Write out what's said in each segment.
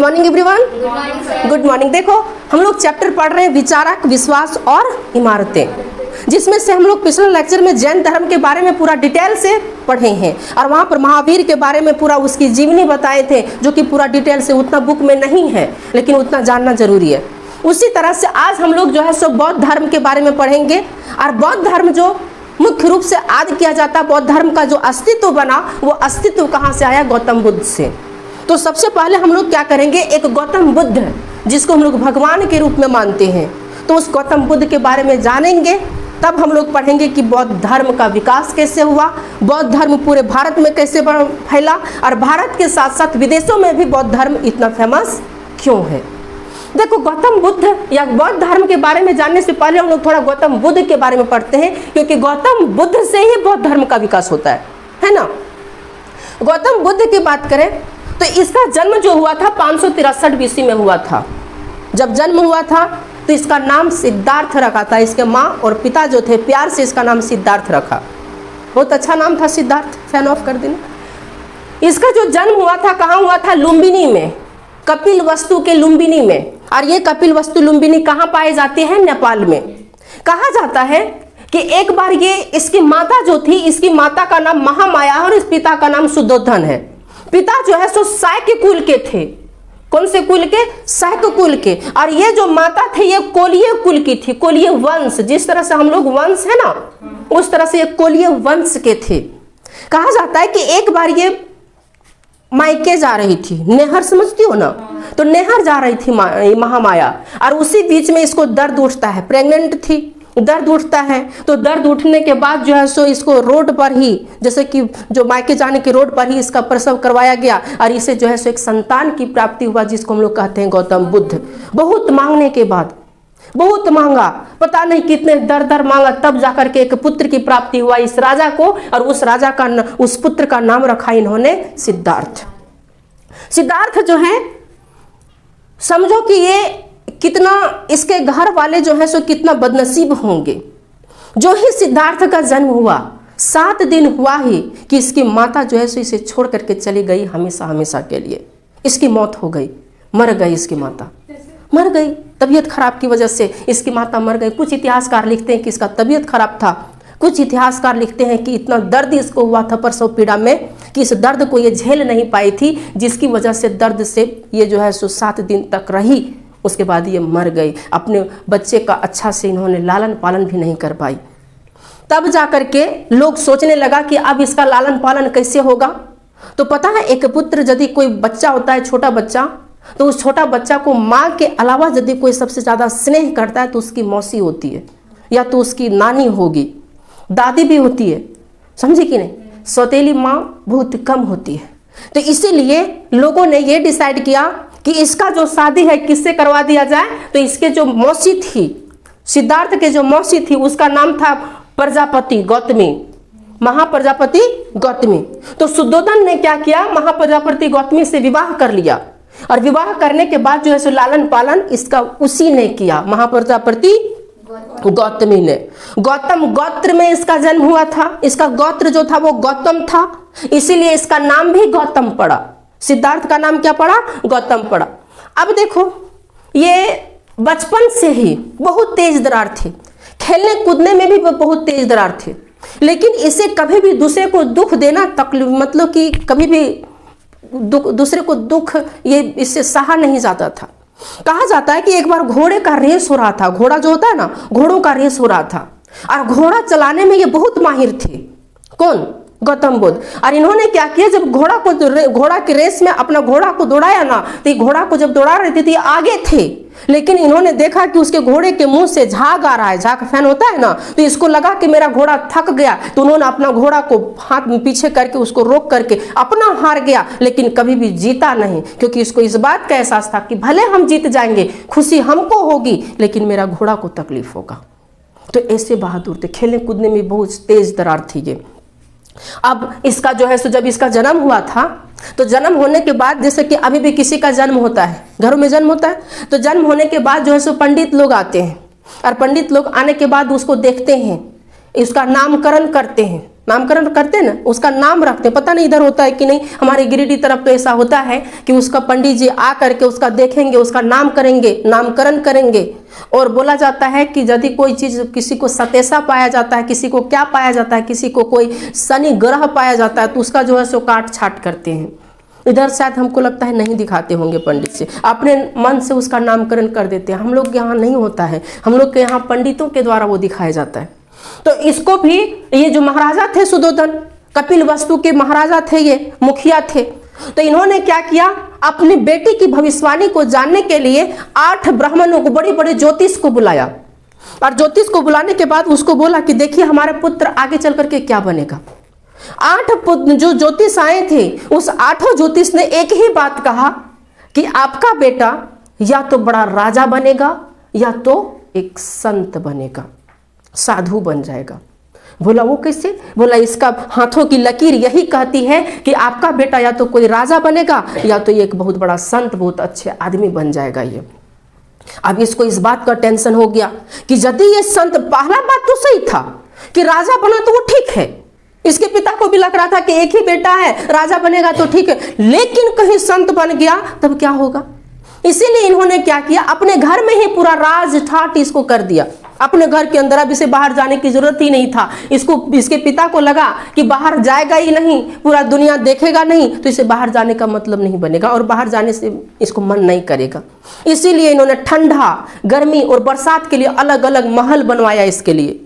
Morning everyone. Good morning. देखो हम लोग चैप्टर पढ़ रहे हैं विचारक, विश्वास और इमारतें, जिसमें से हम लोग पिछले लेक्चर में जैन धर्म के बारे में पूरा डिटेल से पढ़े हैं और वहाँ पर महावीर के बारे में पूरा उसकी जीवनी बताए थे, जो कि पूरा डिटेल से उतना बुक में नहीं है, लेकिन उतना जानना जरूरी है। उसी तरह से आज हम लोग जो है सो बौद्ध धर्म के बारे में पढ़ेंगे। और बौद्ध धर्म जो मुख्य रूप से याद किया जाता, बौद्ध धर्म का जो अस्तित्व बना, वो अस्तित्व कहाँ से आया? गौतम बुद्ध से। तो सबसे पहले हम लोग क्या करेंगे, एक गौतम बुद्ध जिसको हम लोग भगवान के रूप में मानते हैं, तो उस गौतम बुद्ध के बारे में जानेंगे। तब हम लोग पढ़ेंगे कि बौद्ध धर्म का विकास कैसे हुआ, बौद्ध धर्म पूरे भारत में कैसे फैला, और भारत के साथ साथ विदेशों में भी बौद्ध धर्म इतना फेमस क्यों है। देखो गौतम बुद्ध या बौद्ध धर्म के बारे में जानने से पहले हम लोग थोड़ा गौतम बुद्ध के बारे में पढ़ते हैं, क्योंकि गौतम बुद्ध से ही बौद्ध धर्म का विकास होता है ना। गौतम बुद्ध की बात करें तो इसका जन्म जो हुआ था 563 BC में हुआ था। जब जन्म हुआ था तो इसका नाम सिद्धार्थ रखा था। इसके माँ और पिता जो थे प्यार से इसका नाम सिद्धार्थ रखा। बहुत अच्छा नाम था सिद्धार्थ, फैन ऑफ कर देना। इसका जो जन्म हुआ था कहाँ हुआ था? लुम्बिनी में, कपिल वस्तु के लुम्बिनी में। और ये कपिल वस्तु लुम्बिनी कहाँ पाए जाते हैं? नेपाल में। कहा जाता है कि एक बार ये इसकी माता जो थी, इसकी माता का नाम महामाया और इस पिता का नाम शुद्धोधन है। पिता जो है सो शाक्य कुल के थे। कौन से कुल के? शाक्य कुल के। और ये जो माता थे ये कोलीय कुल की थी, कोलीय वंश। जिस तरह से हम लोग वंश है ना, उस तरह से ये कोलीय वंश के थे। कहा जाता है कि एक बार ये मायके जा रही थी, नेहर समझती हो ना, तो नेहर जा रही थी महामाया, और उसी बीच में इसको दर्द उठता है। प्रेग्नेंट थी, दर्द उठता है, तो दर्द उठने के बाद जो है सो इसको रोड पर ही, जैसे कि जो मायके जाने के रोड पर ही इसका प्रसव करवाया गया, और इसे जो है सो एक संतान की प्राप्ति हुआ, जिसको हम लोग कहते हैं गौतम बुद्ध। बहुत मांगने के बाद, बहुत मांगा, पता नहीं कितने दर मांगा, तब जाकर के एक पुत्र की प्राप्ति हुआ इस राजा को, और उस राजा का उस पुत्र का नाम रखा इन्होंने सिद्धार्थ। सिद्धार्थ जो है, समझो कि ये कितना, इसके घर वाले जो है सो कितना बदनसीब होंगे। जो ही सिद्धार्थ का जन्म हुआ 7 दिन हुआ ही कि इसकी माता जो है सो इसे छोड़ करके चली गई हमेशा हमेशा के लिए। इसकी मौत हो गई, मर गई इसकी माता, मर गई। तबीयत खराब की वजह से इसकी माता मर गई। कुछ इतिहासकार लिखते हैं कि इसका तबीयत खराब था, कुछ इतिहासकार लिखते हैं कि इतना दर्द इसको हुआ था प्रसव पीड़ा में कि इस दर्द को ये झेल नहीं पाई थी, जिसकी वजह से दर्द से ये जो है सो 7 दिन तक रही। उसके बाद ये मर गई। अपने बच्चे का अच्छा से इन्होंने लालन पालन भी नहीं कर पाई। तब जाकर के लोग सोचने लगा कि अब इसका लालन पालन कैसे होगा। तो पता है, एक पुत्र यदि कोई बच्चा होता है, छोटा बच्चा, तो उस छोटा बच्चा को माँ के अलावा यदि कोई सबसे ज़्यादा स्नेह करता है तो उसकी मौसी होती है, या तो उसकी नानी होगी, दादी भी होती है, समझी कि नहीं। सौतेली माँ बहुत कम होती है। तो इसीलिए लोगों ने ये डिसाइड किया कि इसका जो शादी है किससे करवा दिया जाए। तो इसके जो मौसी थी, सिद्धार्थ के जो मौसी थी, उसका नाम था प्रजापति गौतमी, महाप्रजापति गौतमी। तो शुद्धोधन ने क्या किया, महाप्रजापति गौतमी से विवाह कर लिया, और विवाह करने के बाद जो है सो लालन पालन इसका उसी ने किया, महाप्रजापति गौतमी ने। गौतम गोत्र में इसका जन्म हुआ था। इसका गोत्र जो था वो गौतम था, इसीलिए इसका नाम भी गौतम पड़ा। सिद्धार्थ का नाम क्या पड़ा? गौतम पड़ा। अब देखो, ये बचपन से ही बहुत तेज दरार थे, खेलने कूदने में भी बहुत तेज दरार थे, लेकिन इसे कभी भी दूसरे को दुख देना तकलीफ, मतलब कि कभी भी दूसरे को दुख ये इससे सहा नहीं जाता था। कहा जाता है कि एक बार घोड़े का रेस हो रहा था। घोड़ा जो होता है ना, घोड़ों का रेस हो रहा था, और घोड़ा चलाने में ये बहुत माहिर थे। कौन? गौतम बुद्ध। और इन्होंने क्या किया, जब घोड़ा की रेस में अपना घोड़ा को दौड़ाया ना, तो ये घोड़ा को जब दौड़ा रहे थे तो ये आगे थे, लेकिन इन्होंने देखा कि उसके घोड़े के मुंह से झाग आ रहा है, झाग फैन होता है ना, तो इसको लगा कि मेरा घोड़ा थक गया, तो उन्होंने अपना घोड़ा को हाथ में पीछे करके उसको रोक करके अपना हार गया, लेकिन कभी भी जीता नहीं, क्योंकि इसको इस बात का एहसास था कि भले हम जीत जाएंगे, खुशी हमको होगी, लेकिन मेरा घोड़ा को तकलीफ होगा। तो ऐसे बहादुर थे, खेलने कूदने में बहुत तेज दरार थी ये। अब इसका जो है सो जब इसका जन्म हुआ था, तो जन्म होने के बाद, जैसे कि अभी भी किसी का जन्म होता है, घरों में जन्म होता है, तो जन्म होने के बाद जो है सो पंडित लोग आते हैं, और पंडित लोग आने के बाद उसको देखते हैं, इसका नामकरण करते हैं। नामकरण करते हैं ना, उसका नाम रखते हैं। पता नहीं इधर होता है कि नहीं, हमारे गिरिडीह तरफ तो ऐसा होता है कि उसका पंडित जी आ करके उसका देखेंगे, उसका नाम करेंगे, नामकरण करेंगे। और बोला जाता है कि यदि कोई चीज़, किसी को सतेसा पाया जाता है, किसी को क्या पाया जाता है, किसी को कोई शनि ग्रह पाया जाता है, तो उसका जो है सो काट छाट करते हैं। इधर शायद हमको लगता है नहीं दिखाते होंगे पंडित जी, अपने मन से उसका नामकरण कर देते हैं। हम लोग के यहाँ नहीं होता है, हम लोग के यहाँ पंडितों के द्वारा वो दिखाया जाता है। तो इसको भी, ये जो महाराजा थे सुदोधन, कपिल वस्तु के महाराजा थे, ये मुखिया थे, तो इन्होंने क्या किया, अपनी बेटी की भविष्यवाणी को जानने के लिए 8 ब्राह्मणों को, बड़े बड़े ज्योतिष को बुलाया। और ज्योतिष को बुलाने के बाद उसको बोला कि देखिए हमारे पुत्र आगे चल करके क्या बनेगा। 8 जो ज्योतिष आए थे, उस 8 ज्योतिष ने एक ही बात कहा कि आपका बेटा या तो बड़ा राजा बनेगा या तो एक संत बनेगा, साधु बन जाएगा। बोला वो कैसे? बोला इसका हाथों की लकीर यही कहती है कि आपका बेटा या तो कोई राजा बनेगा या तो एक बहुत बड़ा संत, बहुत अच्छे आदमी बन जाएगा ये। अब इसको इस बात का टेंशन हो गया कि यदि ये संत, पहला बात तो सही था कि राजा बना तो वो ठीक है, इसके पिता को भी लग रहा था कि एक ही बेटा है, राजा बनेगा तो ठीक है, लेकिन कहीं संत बन गया तब क्या होगा। इसीलिए इन्होंने क्या किया, अपने घर में ही पूरा राज ठाट इसको कर दिया, अपने घर के अंदर। अब इसे बाहर जाने की जरूरत ही नहीं था। इसके पिता को लगा कि बाहर जाएगा ही नहीं, पूरा दुनिया देखेगा नहीं, तो इसे बाहर जाने का मतलब नहीं बनेगा और बाहर जाने से इसको मन नहीं करेगा। इसीलिए इन्होंने ठंडा, गर्मी और बरसात के लिए अलग अलग महल बनवाया इसके लिए।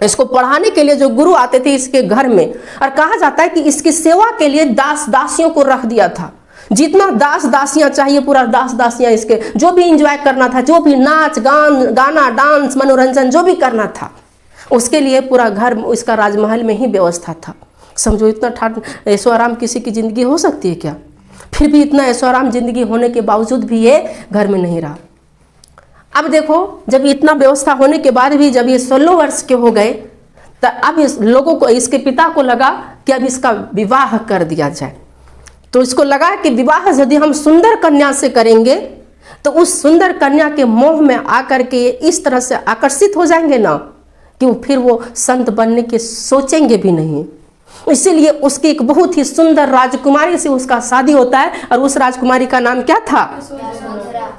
इसको पढ़ाने के लिए जो गुरु आते थे इसके घर में, और कहा जाता है कि इसकी सेवा के लिए दास दासियों को रख दिया था। जितना दास दासियां चाहिए पूरा दास दासियां, इसके जो भी एंजॉय करना था, जो भी नाच गाना डांस मनोरंजन जो भी करना था, उसके लिए पूरा घर इसका राजमहल में ही व्यवस्था था। समझो इतना ठाट ऐशो आराम किसी की ज़िंदगी हो सकती है क्या? फिर भी इतना ऐशो आराम ज़िंदगी होने के बावजूद भी ये घर में नहीं रहा। अब देखो, जब इतना व्यवस्था होने के बाद भी जब ये 16 वर्ष के हो गए, तो अब इस लोगों को, इसके पिता को लगा कि अब इसका विवाह कर दिया जाए। तो इसको लगा कि विवाह यदि हम सुंदर कन्या से करेंगे तो उस सुंदर कन्या के मोह में आकर के इस तरह से आकर्षित हो जाएंगे ना कि फिर वो संत बनने के सोचेंगे भी नहीं। इसीलिए उसकी एक बहुत ही सुंदर राजकुमारी से उसका शादी होता है, और उस राजकुमारी का नाम क्या था?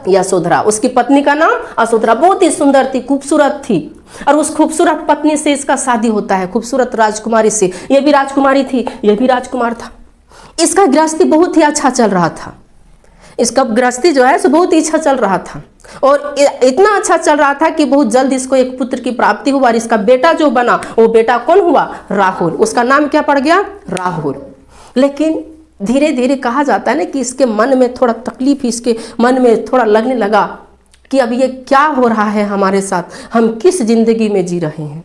यशोधरा। उसकी पत्नी का नाम यशोधरा। बहुत ही सुंदर थी, खूबसूरत थी, और उस खूबसूरत पत्नी से इसका शादी होता है, खूबसूरत राजकुमारी से। ये भी राजकुमारी थी, ये भी राजकुमार था। इसका गृहस्थी बहुत ही अच्छा चल रहा था। इसका गृहस्थी जो है सो बहुत ही अच्छा चल रहा था, और इतना अच्छा चल रहा था कि बहुत जल्द इसको एक पुत्र की प्राप्ति हुआ। और इसका बेटा जो बना, वो बेटा कौन हुआ? राहुल। उसका नाम क्या पड़ गया? राहुल। लेकिन धीरे धीरे कहा जाता है ना कि इसके मन में थोड़ा तकलीफ, इसके मन में थोड़ा लगने लगा कि अब ये क्या हो रहा है हमारे साथ, हम किस जिंदगी में जी रहे हैं।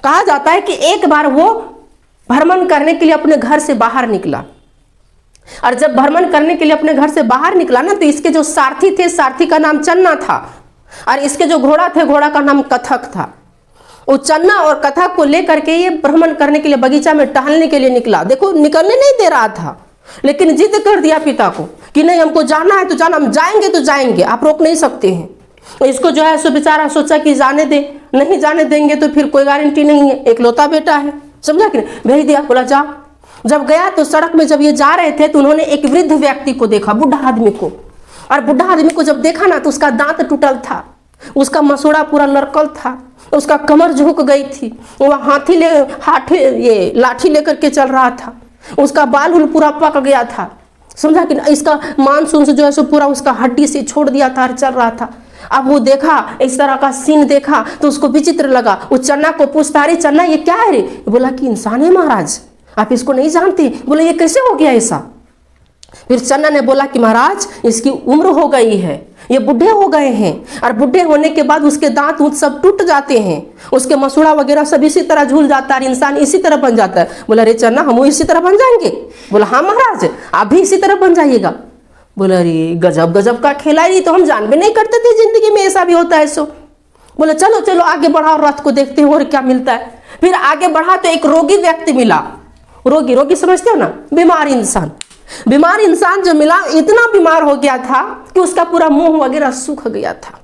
कहा जाता है कि एक बार वो भ्रमण करने के लिए अपने घर से बाहर निकला, और जब भ्रमण करने के लिए अपने घर से बाहर निकला ना, तो इसके जो सारथी थे, सारथी का नाम चन्ना था, और इसके जो घोड़ा थे, घोड़ा का नाम कथक था। वो चन्ना और कथक को लेकर के ये भ्रमण करने के लिए बगीचा में टहलने के लिए निकला। देखो, निकलने नहीं दे रहा था, लेकिन जिद कर दिया पिता को कि नहीं, हमको जाना है तो जाना, हम जाएंगे तो जाएंगे, आप रोक नहीं सकते हैं। तो इसको जो है सो बेचारा सोचा कि जाने दे, नहीं जाने देंगे तो फिर कोई गारंटी नहीं है, एक लौता बेटा है, समझा कि नहीं। भेज दिया, बोला जा। जब गया तो सड़क में जब ये जा रहे थे तो उन्होंने एक वृद्ध व्यक्ति को देखा, बुढ़ा आदमी को। और बुढ़ा आदमी को जब देखा ना तो उसका दांत टूटल था, उसका मसूड़ा पूरा लड़कल था, उसका कमर झुक गई थी, वह ये लाठी लेकर के चल रहा था, उसका बाल उल पूरा पक गया था, समझा कि इसका मांस जो है सो पूरा उसका हड्डी से छोड़ दिया था और चल रहा था। अब वो देखा, इस तरह का सीन देखा तो उसको विचित्र लगा। वो चन्ना को पूछता, अरे चन्ना ये क्या है रे? बोला कि इंसान है महाराज, आप इसको नहीं जानते? बोले ये कैसे हो गया ऐसा? फिर चन्ना ने बोला कि महाराज इसकी उम्र हो गई है, ये बुढ़े हो गए हैं, और बुढ़े होने के बाद उसके दांत उत सब टूट जाते हैं, उसके मसूड़ा वगैरह सब इसी तरह झूल जाता है, इंसान इसी तरह बन जाता है। बोला अरे चन्ना, हम इसी तरह बन जाएंगे? बोला हाँ महाराज, आप भी इसी तरह बन जाइएगा। बोला अरे गजब गजब का खेला, ही तो हम जान भी नहीं करते थे जिंदगी में ऐसा भी होता है सो। बोले चलो चलो आगे बढ़ाओ, रथ को देखते हो और क्या मिलता है। फिर आगे बढ़ा तो एक रोगी व्यक्ति मिला। रोगी समझते हो ना, बीमार इंसान। बीमार इंसान जो मिला, इतना बीमार हो गया था कि उसका पूरा मुंह वगैरह सूख गया था,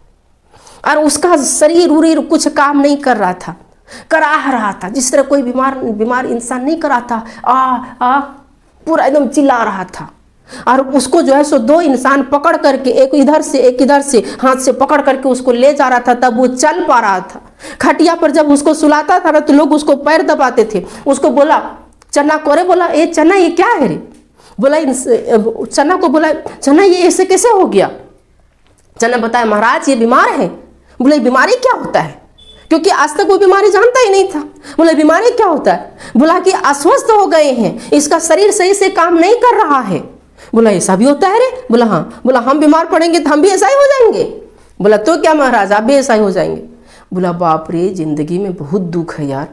और उसका शरीर उरीर कुछ काम नहीं कर रहा था। कराह रहा था, जिस तरह कोई बीमार इंसान नहीं कराता, आ पूरा एकदम चिल्ला रहा था। और उसको जो है सो दो इंसान पकड़ करके, एक इधर से एक इधर से, हाथ से पकड़ करके उसको ले जा रहा था, तब वो चल पा रहा था। खटिया पर जब उसको सुलाता था ना तो लोग उसको पैर दबाते थे। उसको बोला चन्ना को, अरे बोला ए चन्ना ये क्या है रे? बोला चन्ना को बोला चन्ना ये ऐसे कैसे हो गया? चन्ना बताया महाराज ये बीमार है। बोले बीमारी क्या होता है? क्योंकि आज तक वो बीमारी जानता ही नहीं था। बोले बीमारी क्या होता है? बोला कि अस्वस्थ हो गए हैं, इसका शरीर सही से काम नहीं कर रहा है। बोला ऐसा भी होता है रे? बोला हाँ। बोला हम बीमार पड़ेंगे तो हम भी ऐसा ही हो जाएंगे? बोला तो क्या महाराज आप भी ऐसा ही हो जाएंगे? बोला बाप रे, जिंदगी में बहुत दुख है यार।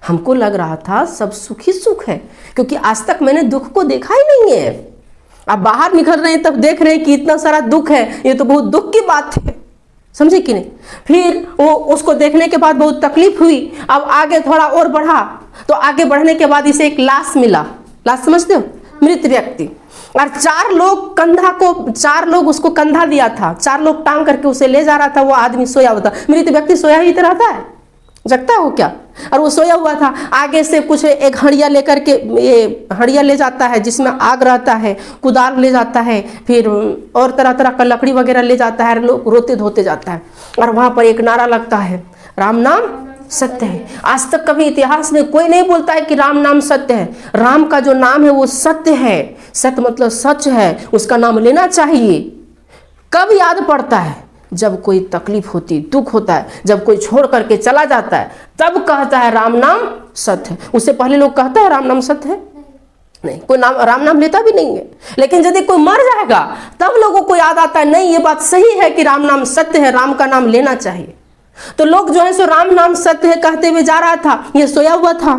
हमको लग रहा था सब सुख ही सुख है, क्योंकि आज तक मैंने दुख को देखा ही नहीं है। अब बाहर निकल रहे हैं तब देख रहे हैं कि इतना सारा दुख है, ये तो बहुत दुख की बात है, समझे कि नहीं? फिर वो उसको देखने के बाद बहुत तकलीफ हुई। अब आगे थोड़ा और बढ़ा तो आगे बढ़ने के बाद इसे एक लाश मिला। लाश समझते हो? मृत व्यक्ति। और चार लोग उसको कंधा दिया था, 4 लोग टांग करके उसे ले जा रहा था। वो आदमी सोया हुआ था। मृत व्यक्ति सोया ही रहता है, जगता है वो क्या? और वो सोया हुआ था। आगे से कुछ एक हड़िया लेकर के, ये हड़िया ले जाता है जिसमें आग रहता है, कुदाल ले जाता है, फिर और तरह तरह का लकड़ी वगैरह ले जाता है, लोग रोते धोते जाता है। और वहाँ पर एक नारा लगता है, राम नाम सत्य है। आज तक कभी इतिहास में कोई नहीं बोलता है कि राम नाम सत्य है। राम का जो नाम है वो सत्य है। सत्य मतलब सच है, उसका नाम लेना चाहिए। कब याद पड़ता है? जब कोई तकलीफ होती, दुख होता है, जब कोई छोड़ करके चला जाता है, तब कहता है राम नाम सत्य है। उससे पहले लोग कहता है राम नाम सत्य है? नहीं, कोई राम नाम लेता भी नहीं है। लेकिन यदि कोई मर जाएगा तब लोगों को याद आता है, नहीं ये बात सही है कि राम नाम सत्य है, राम का नाम लेना चाहिए। तो लोग जो है सो राम नाम सत्य है कहते हुए जा रहा था, ये सोया हुआ था।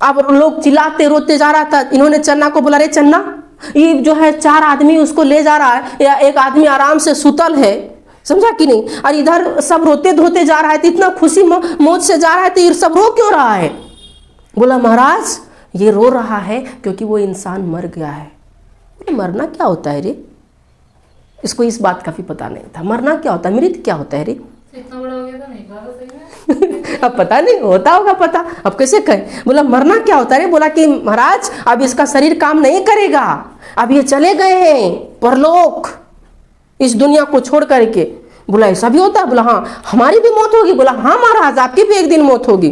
अब लोग चिल्लाते रोते जा रहा था। इन्होंने चन्ना को बोला, रे चन्ना ये जो है 4 आदमी उसको ले जा रहा है, या एक आदमी आराम से सुतल है, समझा कि नहीं? और इधर सब रोते धोते जा रहा है, तो इतना खुशी मौज से जा रहा है, तो ये सब रो क्यों रहा है? बोला महाराज ये रो रहा है क्योंकि वो इंसान मर गया है। मरना क्या होता है रे? इसको इस बात का भी पता नहीं था। मरना क्या होता है, मृत क्या होता है रे? इतना बड़ा हो गया था, नहीं कहा सही में। अब पता नहीं, होता होगा पता, अब कैसे कहें। बोला मरना क्या होता है? बोला कि महाराज अब इसका शरीर काम नहीं करेगा, अब ये चले गए हैं परलोक, इस दुनिया को छोड़ करके। बोला ऐसा भी होता है? बोला हाँ, हमारी भी मौत होगी। बोला हाँ महाराज आपकी भी एक दिन मौत होगी।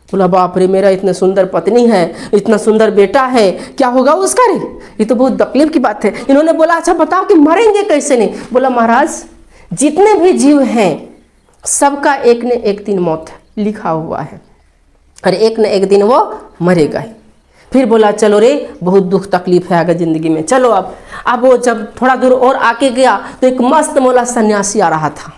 बोला बाप रे, मेरा इतना सुंदर पत्नी है, इतना सुंदर बेटा है, क्या होगा उसका रे? ये तो बहुत तकलीफ की बात है। इन्होंने बोला अच्छा बताओ कि मरेंगे कैसे? नहीं। बोला महाराज जितने भी जीव हैं सबका एक न एक दिन मौत लिखा हुआ है, और एक न एक दिन वो मरेगा ही। फिर बोला चलो रे, बहुत दुख तकलीफ है आगे ज़िंदगी में, चलो अब वो जब थोड़ा दूर और आके गया तो एक मस्त मौला सन्यासी आ रहा था।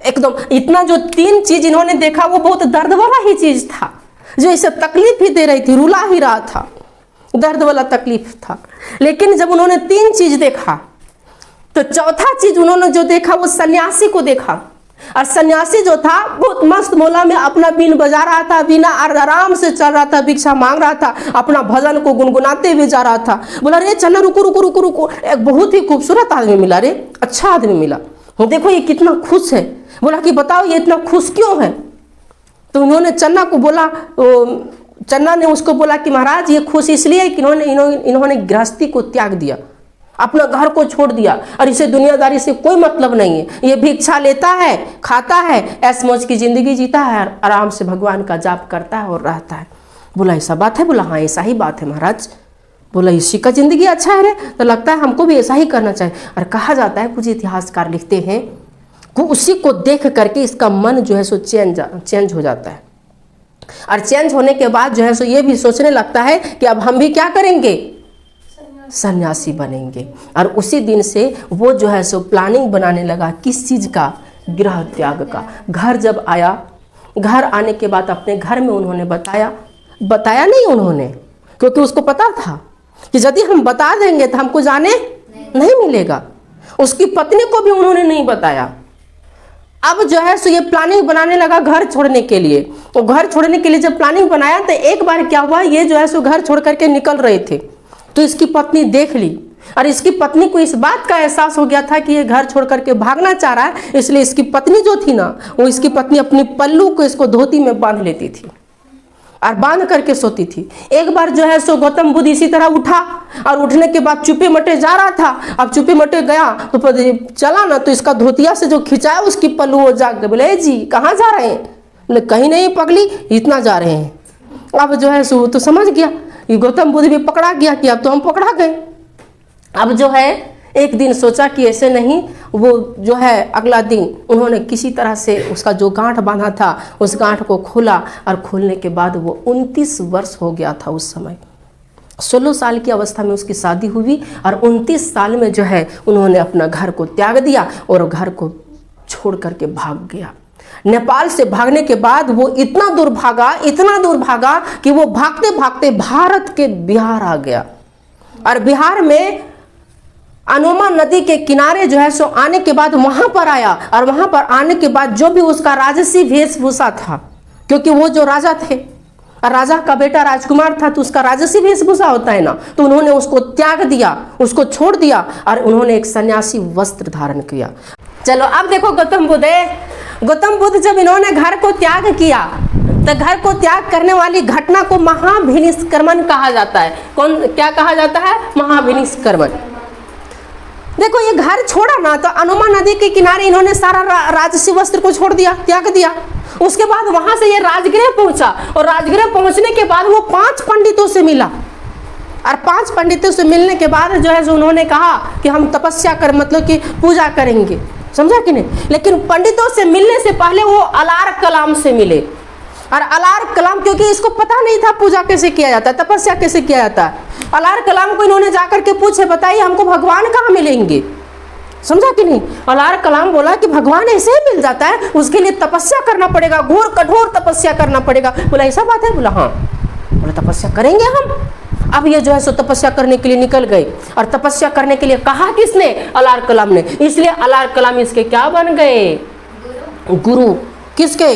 एकदम इतना जो 3 चीज़ इन्होंने देखा वो बहुत दर्द वाला ही चीज़ था, जो इसे तकलीफ ही दे रही थी, रुला ही रहा था, दर्द वाला तकलीफ था। लेकिन जब उन्होंने 3 चीज़ देखा तो चौथा चीज़ उन्होंने जो देखा वो सन्यासी को देखा। और सन्यासी जो था बहुत मस्त मौला में अपना बीन बजा रहा था, बिना आराम से चल रहा था, भिक्षा मांग रहा था, अपना भजन को गुनगुनाते हुए जा रहा था। बोला रे चन्ना रुको रुको रुको रुको, एक बहुत ही खूबसूरत आदमी मिला रे, अच्छा आदमी मिला, देखो ये कितना खुश है। बोला कि बताओ ये इतना खुश क्यों है? तो उन्होंने चन्ना को बोला, चन्ना ने उसको बोला कि महाराज ये खुश इसलिए है कि इन्होंने गृहस्थी को त्याग दिया, अपना घर को छोड़ दिया, और इसे दुनियादारी से कोई मतलब नहीं है। ये भिक्षा लेता है, खाता है, ऐश मौज की जिंदगी जीता है, आराम से भगवान का जाप करता है और रहता है। बोला ऐसा बात है? बोला हाँ ऐसा ही बात है महाराज। बोला इसी का जिंदगी अच्छा है रे, तो लगता है हमको भी ऐसा ही करना चाहिए। और कहा जाता है, कुछ इतिहासकार लिखते हैं कि उसी को देख करके इसका मन जो है सो चेंज हो जाता है, और चेंज होने के बाद जो है सो ये भी सोचने लगता है कि अब हम भी क्या करेंगे, सन्यासी बनेंगे। और उसी दिन से वो जो है सो प्लानिंग बनाने लगा, किस चीज़ का, गृह त्याग का। घर जब आया, घर आने के बाद अपने घर में उन्होंने बताया नहीं उन्होंने, क्योंकि उसको पता था कि यदि हम बता देंगे तो हमको जाने नहीं मिलेगा। उसकी पत्नी को भी उन्होंने नहीं बताया। अब जो है सो ये प्लानिंग बनाने लगा घर छोड़ने के लिए। तो घर छोड़ने के लिए जब प्लानिंग बनाया तो एक बार क्या हुआ, ये जो है सो घर छोड़ करके निकल रहे थे, तो इसकी पत्नी देख ली और इसकी पत्नी को इस बात का एहसास हो गया था कि ये घर छोड़ करके भागना चाह रहा है, इसलिए इसकी पत्नी जो थी ना, वो इसकी पत्नी अपनी पल्लू को इसको धोती में बांध लेती थी और बांध करके सोती थी। एक बार जो है सो गौतम बुद्ध इसी तरह उठा और उठने के बाद चुपे मटे जा रहा था। अब चुपे मटे गया तो चला ना, तो इसका धोतिया से जो खिंचाया उसकी पल्लू वो जाग गए। बोले जी कहाँ जा रहे हैं? बोले कहीं नहीं पगली, इतना जा रहे हैं। अब जो है सो तो समझ गया, ये गौतम बुद्ध भी पकड़ा गया कि अब तो हम पकड़ा गए। अब जो है एक दिन सोचा कि ऐसे नहीं, वो जो है अगला दिन उन्होंने किसी तरह से उसका जो गांठ बांधा था उस गांठ को खोला, और खोलने के बाद वो 29 वर्ष हो गया था उस समय। 16 साल की अवस्था में उसकी शादी हुई और 29 साल में जो है उन्होंने अपना घर को त्याग दिया और घर को छोड़ करके भाग गया। नेपाल से भागने के बाद वो इतना दूर भागा कि वो भागते भागते भारत के बिहार आ गया। और बिहार में अनुमा नदी के किनारे जो है सो आने के बाद वहां पर आया, और वहां पर आने के बाद जो भी उसका राजसी वेशभूषा था, क्योंकि वो जो राजा थे और राजा का बेटा राजकुमार था, तो उसका राजसी वेशभूषा होता है ना, तो उन्होंने उसको त्याग दिया, उसको छोड़ दिया और उन्होंने एक सन्यासी वस्त्र धारण किया। चलो अब देखो गौतम बुद्ध जब इन्होंने घर को त्याग किया, तो घर को त्याग करने वाली घटना को महाभिनिष्क्रमण कहा जाता है। क्या कहा जाता है? महाभिनिष्क्रमण। देखो ये घर छोड़ा ना, तो अनुमा नदी के किनारे इन्होंने सारा राजसी वस्त्र को छोड़ दिया, त्याग दिया। उसके बाद वहां से ये राजगृह पहुंचा, और राजगृह पहुंचने के बाद वो 5 पंडितों से मिला, और 5 पंडितों से मिलने के बाद जो है उन्होंने कहा कि हम तपस्या कर, मतलब कि पूजा करेंगे, समझा कि नहीं। लेकिन पंडितों से मिलने से पहले वो अलार कलाम से मिले, और अलार कलाम, क्योंकि इसको पता नहीं था पूजा कैसे किया जाता है, तपस्या कैसे किया जाता है। अलार कलाम को इन्होंने जाकर के पूछे, बताइए हमको भगवान कहाँ मिलेंगे, समझा कि नहीं। अलार कलाम बोला कि भगवान ऐसे ही मिल जाता है, उसके लिए तपस्या करना पड़ेगा, घोर कठोर तपस्या करना पड़ेगा। बोला ऐसा बात है? बोला हाँ। बोला तपस्या करेंगे हम। अब ये जो है सो तपस्या करने के लिए निकल गए, और तपस्या करने के लिए कहा किसने? अलार कलाम ने। इसलिए अलार कलाम इसके क्या बन गए? गुरु। किसके?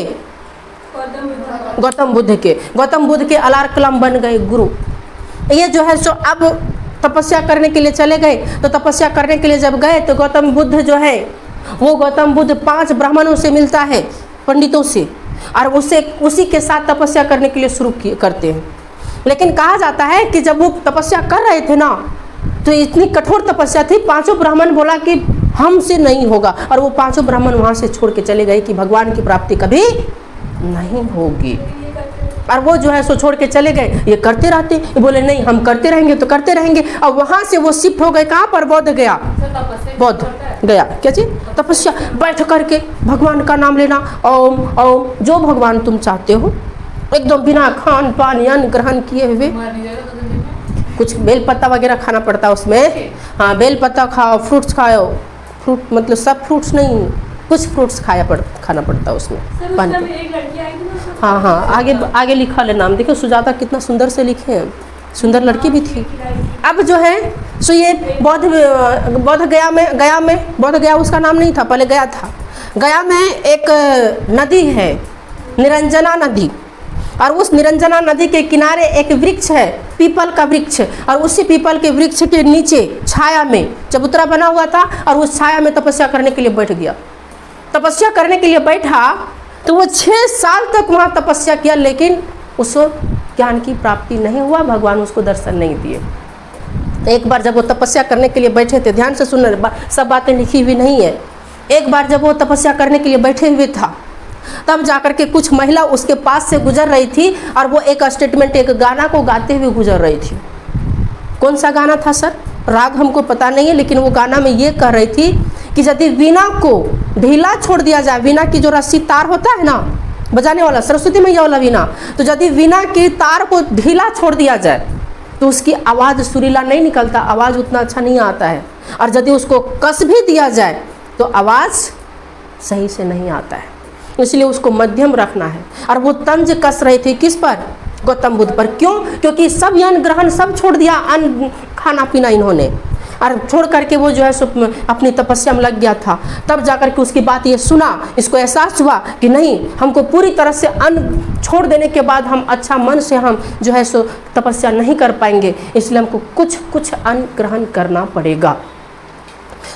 गौतम बुद्ध के। गौतम बुद्ध के अलार कलाम बन गए गुरु। ये जो है सो अब तपस्या करने के लिए चले गए। तो तपस्या करने के लिए जब गए तो गौतम बुद्ध जो है वो गौतम बुद्ध 5 ब्राह्मणों से मिलता है, पंडितों से, और उसी के साथ तपस्या करने के लिए शुरू करते हैं। लेकिन कहा जाता है कि जब वो तपस्या कर रहे थे ना, तो इतनी कठोर तपस्या थी, 5 ब्राह्मण बोला कि हमसे नहीं होगा, और वो 5 ब्राह्मण वहाँ से छोड़ के चले गए कि भगवान की प्राप्ति कभी नहीं होगी। और वो जो है सो छोड़ के चले गए। ये करते रहते, ये बोले नहीं हम करते रहेंगे तो करते रहेंगे। अब वहाँ से वो शिफ्ट हो गए कहाँ पर? बौद्ध गया। बौद्ध गया क्या चीज? तपस्या। बैठ करके भगवान का नाम लेना, ओम ओम, जो भगवान तुम चाहते हो, एकदम बिना खान पान अन्न ग्रहण किए हुए। कुछ बेल पत्ता वगैरह खाना पड़ता उसमें, हाँ बेल पत्ता खाओ, फ्रूट्स खाओ, फ्रूट मतलब सब फ्रूट्स नहीं, कुछ फ्रूट्स खाना पड़ता उसमें। पानी। हाँ आगे लिखा है नाम, देखो सुजाता कितना सुंदर से लिखे हैं, सुंदर लड़की भी थी। अब जो है सो ये बौद्ध गया उसका नाम नहीं था, पहले गया था। गया में एक नदी है, निरंजना नदी, और उस निरंजना नदी के किनारे एक वृक्ष है, पीपल का वृक्ष, और उसी पीपल के वृक्ष के नीचे छाया में चबूतरा बना हुआ था, और उस छाया में तपस्या करने के लिए बैठ गया। तपस्या करने के लिए बैठा तो वो 6 साल तक वहाँ तपस्या किया, लेकिन उसको ज्ञान की प्राप्ति नहीं हुआ, भगवान उसको दर्शन नहीं दिए। एक बार जब वो तपस्या करने के लिए बैठे थे, ध्यान से सुनना, सब बातें लिखी हुई नहीं है। एक बार जब वो तपस्या करने के लिए बैठे हुए था, तब जाकर के कुछ महिला उसके पास से गुजर रही थी, और वो एक स्टेटमेंट, एक गाना को गाते हुए गुजर रही थी। कौन सा गाना था सर? राग हमको पता नहीं है, लेकिन वो गाना में ये कह रही थी कि यदि वीणा को ढीला छोड़ दिया जाए, वीणा की जो रस्सी तार होता है ना बजाने वाला, सरस्वती मैया वाला वीणा, तो यदि वीणा की तार को ढीला छोड़ दिया जाए तो उसकी आवाज़ सुरीला नहीं निकलता, आवाज़ उतना अच्छा नहीं आता है, और यदि उसको कस भी दिया जाए तो आवाज़ सही से नहीं आता है। इसलिए उसको मध्यम रखना है। और वो तंज कस रही थी किस पर? गौतम बुद्ध पर। क्यों? क्योंकि सब अन्न ग्रहण सब छोड़ दिया, अन्न खाना पीना इन्होंने, और छोड़ करके वो जो है सो अपनी तपस्या में लग गया था। तब जाकर के उसकी बात ये सुना, इसको एहसास हुआ कि नहीं, हमको पूरी तरह से अन्न छोड़ देने के बाद हम अच्छा मन से हम जो है सो तपस्या नहीं कर पाएंगे, इसलिए हमको कुछ अन्न ग्रहण करना पड़ेगा।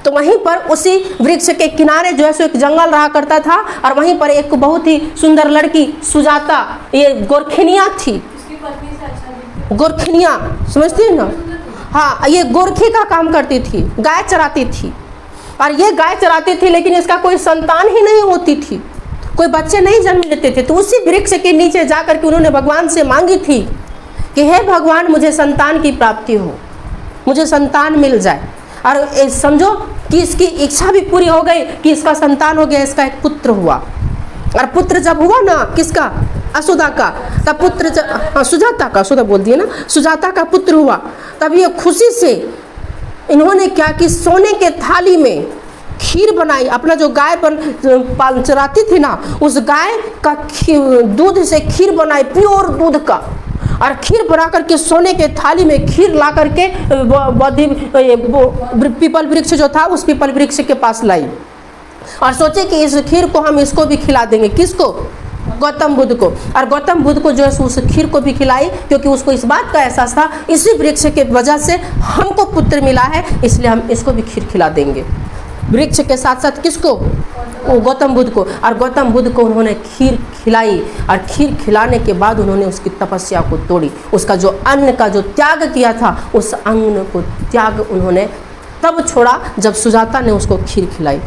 तो वहीं पर उसी वृक्ष के किनारे जो है सो एक जंगल रहा करता था, और वहीं पर एक बहुत ही सुंदर लड़की सुजाता, ये गोरखिनिया थी। गोरखिनिया समझती है ना? हाँ, ये गोरखी का काम करती थी, गाय चराती थी। और ये गाय चराती थी, लेकिन इसका कोई संतान ही नहीं होती थी, कोई बच्चे नहीं जन्म लेते थे। तो उसी वृक्ष के नीचे जाकर के उन्होंने भगवान से मांगी थी कि हे भगवान, मुझे संतान की प्राप्ति हो, मुझे संतान मिल जाए। और समझो कि इसकी इच्छा भी पूरी हो गई कि इसका संतान हो गया, इसका एक पुत्र हुआ। और पुत्र जब हुआ ना, किसका? असुदा का। तब पुत्र सुजाता का, सुधा बोल दिए ना, सुजाता का पुत्र हुआ। तब ये खुशी से इन्होंने क्या कि सोने के थाली में खीर बनाई। अपना जो गाय पाल चराती थी ना, उस गाय का दूध से खीर बनाई, प्योर दूध का। और खीर बना करके सोने के थाली में खीर ला करके पीपल वृक्ष जो था, उस पीपल वृक्ष के पास लाई, और सोचे कि इस खीर को हम इसको भी खिला देंगे। किसको? गौतम बुद्ध को। और गौतम बुद्ध को जो है उस खीर को भी खिलाई, क्योंकि उसको इस बात का एहसास था, इसी वृक्ष के वजह से हमको पुत्र मिला है, इसलिए हम इसको भी खीर खिला देंगे। वृक्ष के साथ साथ किसको? गौतम बुद्ध को। और गौतम बुद्ध को उन्होंने खीर खिलाई, और खीर खिलाने के बाद उन्होंने उसकी तपस्या को तोड़ी। उसका जो अन्न का जो त्याग किया था, उस अन्न को त्याग उन्होंने तब छोड़ा जब सुजाता ने उसको खीर खिलाई।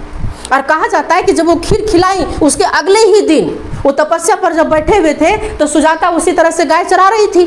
और कहा जाता है कि जब वो खीर खिलाई, उसके अगले ही दिन वो तपस्या पर जब बैठे हुए थे, तो सुजाता उसी तरह से गाय चरा रही थी।